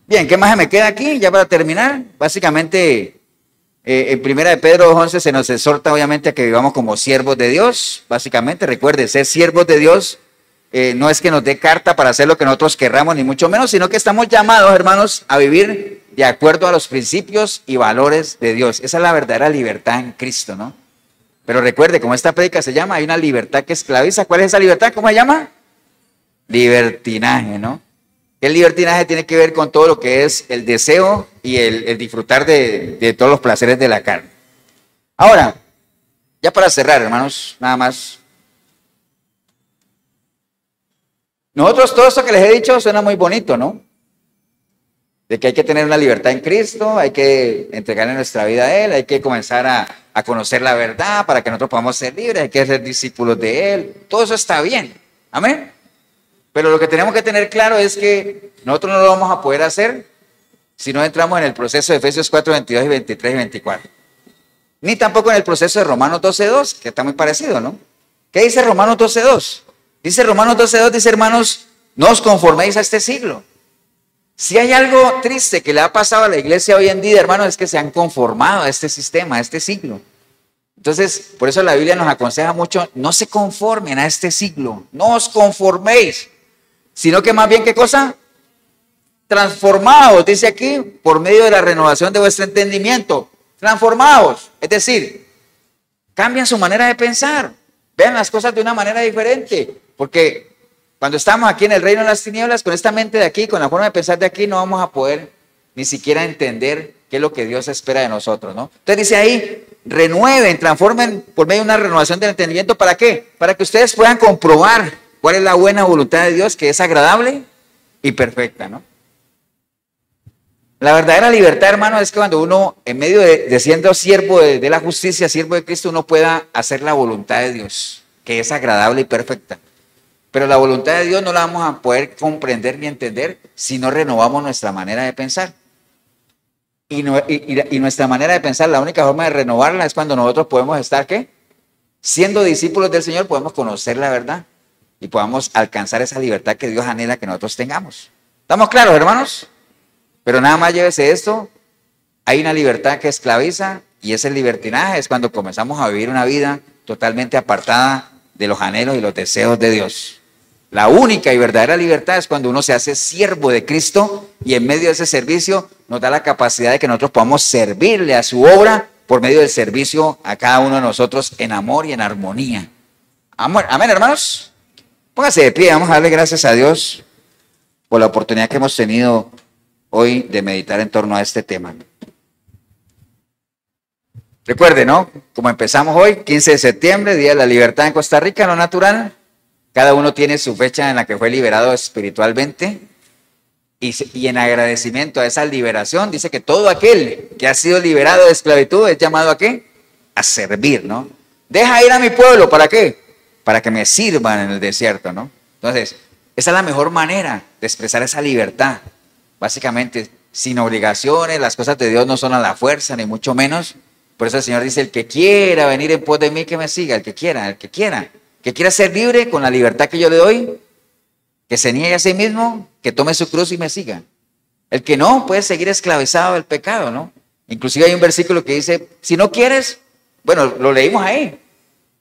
Bien, ¿qué más se me queda aquí? Ya para terminar, básicamente, en Primera de Pedro 2:11 se nos exhorta obviamente a que vivamos como siervos de Dios. Básicamente, recuerde, ser siervos de Dios no es que nos dé carta para hacer lo que nosotros querramos, ni mucho menos, sino que estamos llamados, hermanos, a vivir de acuerdo a los principios y valores de Dios. Esa es la verdadera libertad en Cristo, ¿no? Pero recuerde, como esta prédica se llama, hay una libertad que esclaviza. ¿Cuál es esa libertad? ¿Cómo se llama? Libertinaje, ¿no? El libertinaje tiene que ver con todo lo que es el deseo y el disfrutar de todos los placeres de la carne. Ahora, ya para cerrar, hermanos, nada más. Nosotros todo esto que les he dicho suena muy bonito, ¿no? De que hay que tener una libertad en Cristo, hay que entregarle nuestra vida a Él, hay que comenzar a conocer la verdad para que nosotros podamos ser libres, hay que ser discípulos de Él. Todo eso está bien. Amén. Pero lo que tenemos que tener claro es que nosotros no lo vamos a poder hacer si no entramos en el proceso de Efesios 4, 22 y 23 y 24. Ni tampoco en el proceso de Romanos 12:2, que está muy parecido, ¿no? ¿Qué dice Romanos 12:2? Dice Romanos 12:2, dice, hermanos, no os conforméis a este siglo. Si hay algo triste que le ha pasado a la iglesia hoy en día, hermanos, es que se han conformado a este sistema, a este siglo. Entonces, por eso la Biblia nos aconseja mucho, no se conformen a este siglo, no os conforméis, sino que más bien, ¿qué cosa? Transformaos, dice aquí, por medio de la renovación de vuestro entendimiento. Transformaos, es decir, cambian su manera de pensar, vean las cosas de una manera diferente, porque cuando estamos aquí en el reino de las tinieblas, con esta mente de aquí, con la forma de pensar de aquí, no vamos a poder ni siquiera entender qué es lo que Dios espera de nosotros, ¿no? Entonces dice ahí, renueven, transformen por medio de una renovación del entendimiento, ¿para qué? Para que ustedes puedan comprobar cuál es la buena voluntad de Dios, que es agradable y perfecta, ¿no? La verdadera libertad, hermano, es que cuando uno, en medio de siendo siervo de la justicia, siervo de Cristo, uno pueda hacer la voluntad de Dios, que es agradable y perfecta. Pero la voluntad de Dios no la vamos a poder comprender ni entender si no renovamos nuestra manera de pensar. Y nuestra manera de pensar, la única forma de renovarla es cuando nosotros podemos estar, ¿qué? Siendo discípulos del Señor, podemos conocer la verdad y podamos alcanzar esa libertad que Dios anhela que nosotros tengamos. ¿Estamos claros, hermanos? Pero nada más llévese esto, hay una libertad que esclaviza y ese libertinaje es cuando comenzamos a vivir una vida totalmente apartada de los anhelos y los deseos de Dios. La única y verdadera libertad es cuando uno se hace siervo de Cristo y en medio de ese servicio nos da la capacidad de que nosotros podamos servirle a su obra por medio del servicio a cada uno de nosotros en amor y en armonía. Amén, hermanos. Póngase de pie, vamos a darle gracias a Dios por la oportunidad que hemos tenido hoy de meditar en torno a este tema. Recuerde, ¿no? Como empezamos hoy, 15 de septiembre, Día de la Libertad en Costa Rica, lo natural. Cada uno tiene su fecha en la que fue liberado espiritualmente. Y en agradecimiento a esa liberación, dice que todo aquel que ha sido liberado de esclavitud es llamado ¿a qué? A servir, ¿no? Deja ir a mi pueblo, ¿para qué? Para que me sirvan en el desierto, ¿no? Entonces, esa es la mejor manera de expresar esa libertad. Básicamente, sin obligaciones, las cosas de Dios no son a la fuerza, ni mucho menos. Por eso el Señor dice, el que quiera venir en pos de mí, que me siga, el que quiera, que quiera ser libre con la libertad que yo le doy, que se niegue a sí mismo, que tome su cruz y me siga. El que no, puede seguir esclavizado del pecado, ¿no? Inclusive hay un versículo que dice, si no quieres, bueno, lo leímos ahí,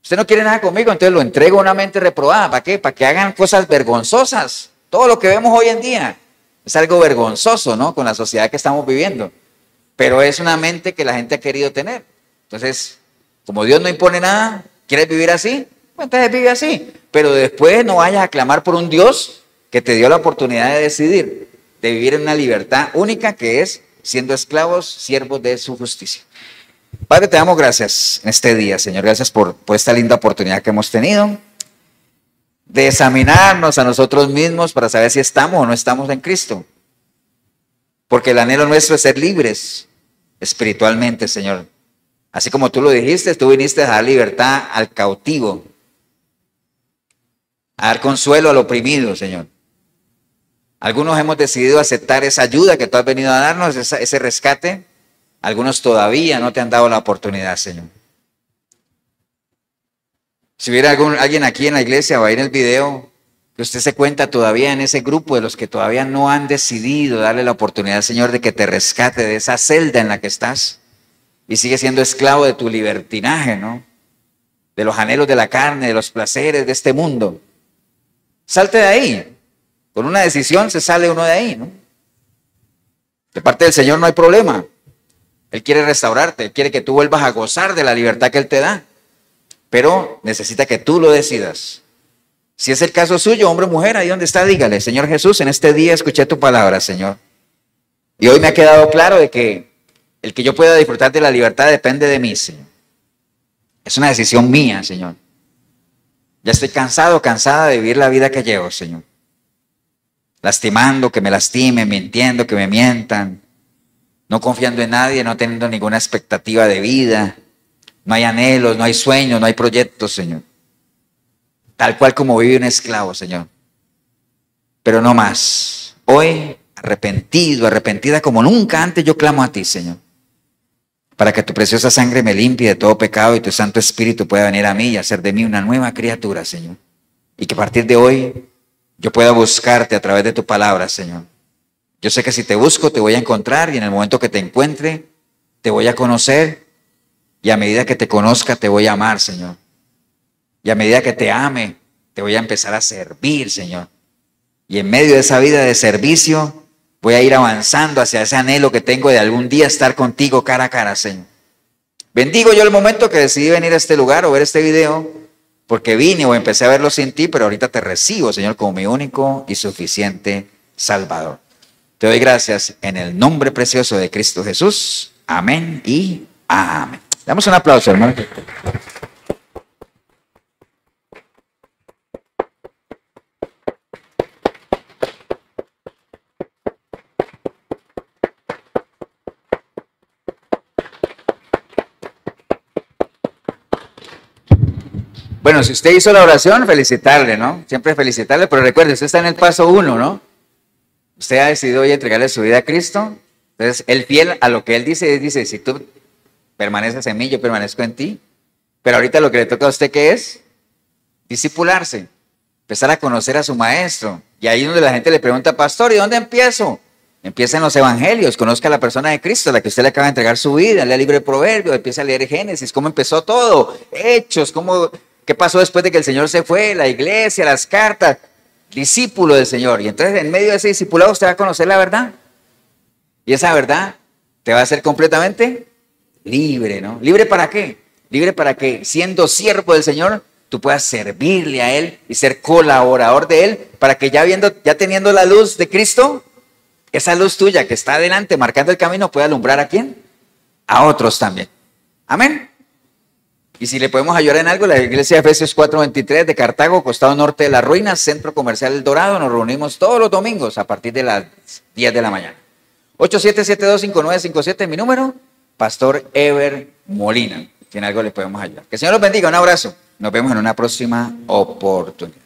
usted no quiere nada conmigo, entonces lo entrego a una mente reprobada. ¿Para qué? Para que hagan cosas vergonzosas. Todo lo que vemos hoy en día es algo vergonzoso, ¿no? Con la sociedad que estamos viviendo. Pero es una mente que la gente ha querido tener. Entonces, como Dios no impone nada, ¿quieres vivir así? Pues entonces vive así. Pero después no vayas a clamar por un Dios que te dio la oportunidad de decidir, de vivir en una libertad única que es siendo esclavos, siervos de su justicia. Padre, te damos gracias en este día, Señor. Gracias por esta linda oportunidad que hemos tenido de examinarnos a nosotros mismos para saber si estamos o no estamos en Cristo. Porque el anhelo nuestro es ser libres espiritualmente, Señor. Así como tú lo dijiste, tú viniste a dar libertad al cautivo, a dar consuelo al oprimido, Señor. Algunos hemos decidido aceptar esa ayuda que tú has venido a darnos, ese rescate. Algunos todavía no te han dado la oportunidad, Señor. Si hubiera alguien aquí en la iglesia o ahí en el video, que usted se cuenta todavía en ese grupo de los que todavía no han decidido darle la oportunidad, Señor, de que te rescate de esa celda en la que estás y sigue siendo esclavo de tu libertinaje, ¿no? De los anhelos de la carne, de los placeres de este mundo. Salte de ahí. Con una decisión se sale uno de ahí, ¿no? De parte del Señor no hay problema. Él quiere restaurarte, Él quiere que tú vuelvas a gozar de la libertad que Él te da. Pero necesita que tú lo decidas. Si es el caso suyo, hombre o mujer, ahí donde está, dígale, Señor Jesús, en este día escuché tu palabra, Señor. Y hoy me ha quedado claro de que el que yo pueda disfrutar de la libertad depende de mí, Señor. Es una decisión mía, Señor. Ya estoy cansado, cansada de vivir la vida que llevo, Señor. Lastimando, que me lastimen, mintiendo, que me mientan. No confiando en nadie, no teniendo ninguna expectativa de vida. No hay anhelos, no hay sueños, no hay proyectos, Señor. Tal cual como vive un esclavo, Señor. Pero no más. Hoy, arrepentido, arrepentida como nunca antes, yo clamo a ti, Señor. Para que tu preciosa sangre me limpie de todo pecado y tu Santo Espíritu pueda venir a mí y hacer de mí una nueva criatura, Señor. Y que a partir de hoy yo pueda buscarte a través de tu palabra, Señor. Yo sé que si te busco te voy a encontrar y en el momento que te encuentre te voy a conocer y a medida que te conozca te voy a amar, Señor. Y a medida que te ame te voy a empezar a servir, Señor. Y en medio de esa vida de servicio voy a ir avanzando hacia ese anhelo que tengo de algún día estar contigo cara a cara, Señor. Bendigo yo el momento que decidí venir a este lugar o ver este video, porque vine o empecé a verlo sin ti, pero ahorita te recibo, Señor, como mi único y suficiente Salvador. Te doy gracias en el nombre precioso de Cristo Jesús. Amén y amén. Damos un aplauso, hermano. Bueno, si usted hizo la oración, felicitarle, ¿no? Siempre felicitarle, pero recuerde, usted está en el paso 1, ¿no? Usted ha decidido hoy entregarle su vida a Cristo. Entonces, él fiel a lo que él dice, si tú permaneces en mí, yo permanezco en ti. Pero ahorita lo que le toca a usted, ¿qué es? Discipularse, empezar a conocer a su maestro. Y ahí es donde la gente le pregunta, pastor, ¿y dónde empiezo? Empieza en los evangelios, conozca a la persona de Cristo, a la que usted le acaba de entregar su vida, lea el libro de Proverbios, empieza a leer Génesis, cómo empezó todo, Hechos, qué pasó después de que el Señor se fue, la iglesia, las cartas. discípulo del Señor. Y entonces en medio de ese discipulado usted va a conocer la verdad. Y esa verdad te va a hacer completamente libre, ¿no? ¿Libre para qué? Libre para que, siendo siervo del Señor, tú puedas servirle a Él y ser colaborador de Él, para que ya teniendo la luz de Cristo, esa luz tuya que está adelante marcando el camino pueda alumbrar ¿a quién? A otros también. Amén. Y si le podemos ayudar en algo, la iglesia de Efesios 4:23 de Cartago, costado norte de las ruinas, centro comercial El Dorado, nos reunimos todos los domingos a partir de las 10 de la mañana. 87725957 es mi número, Pastor Ever Molina. Si en algo le podemos ayudar. Que el Señor los bendiga, un abrazo. Nos vemos en una próxima oportunidad.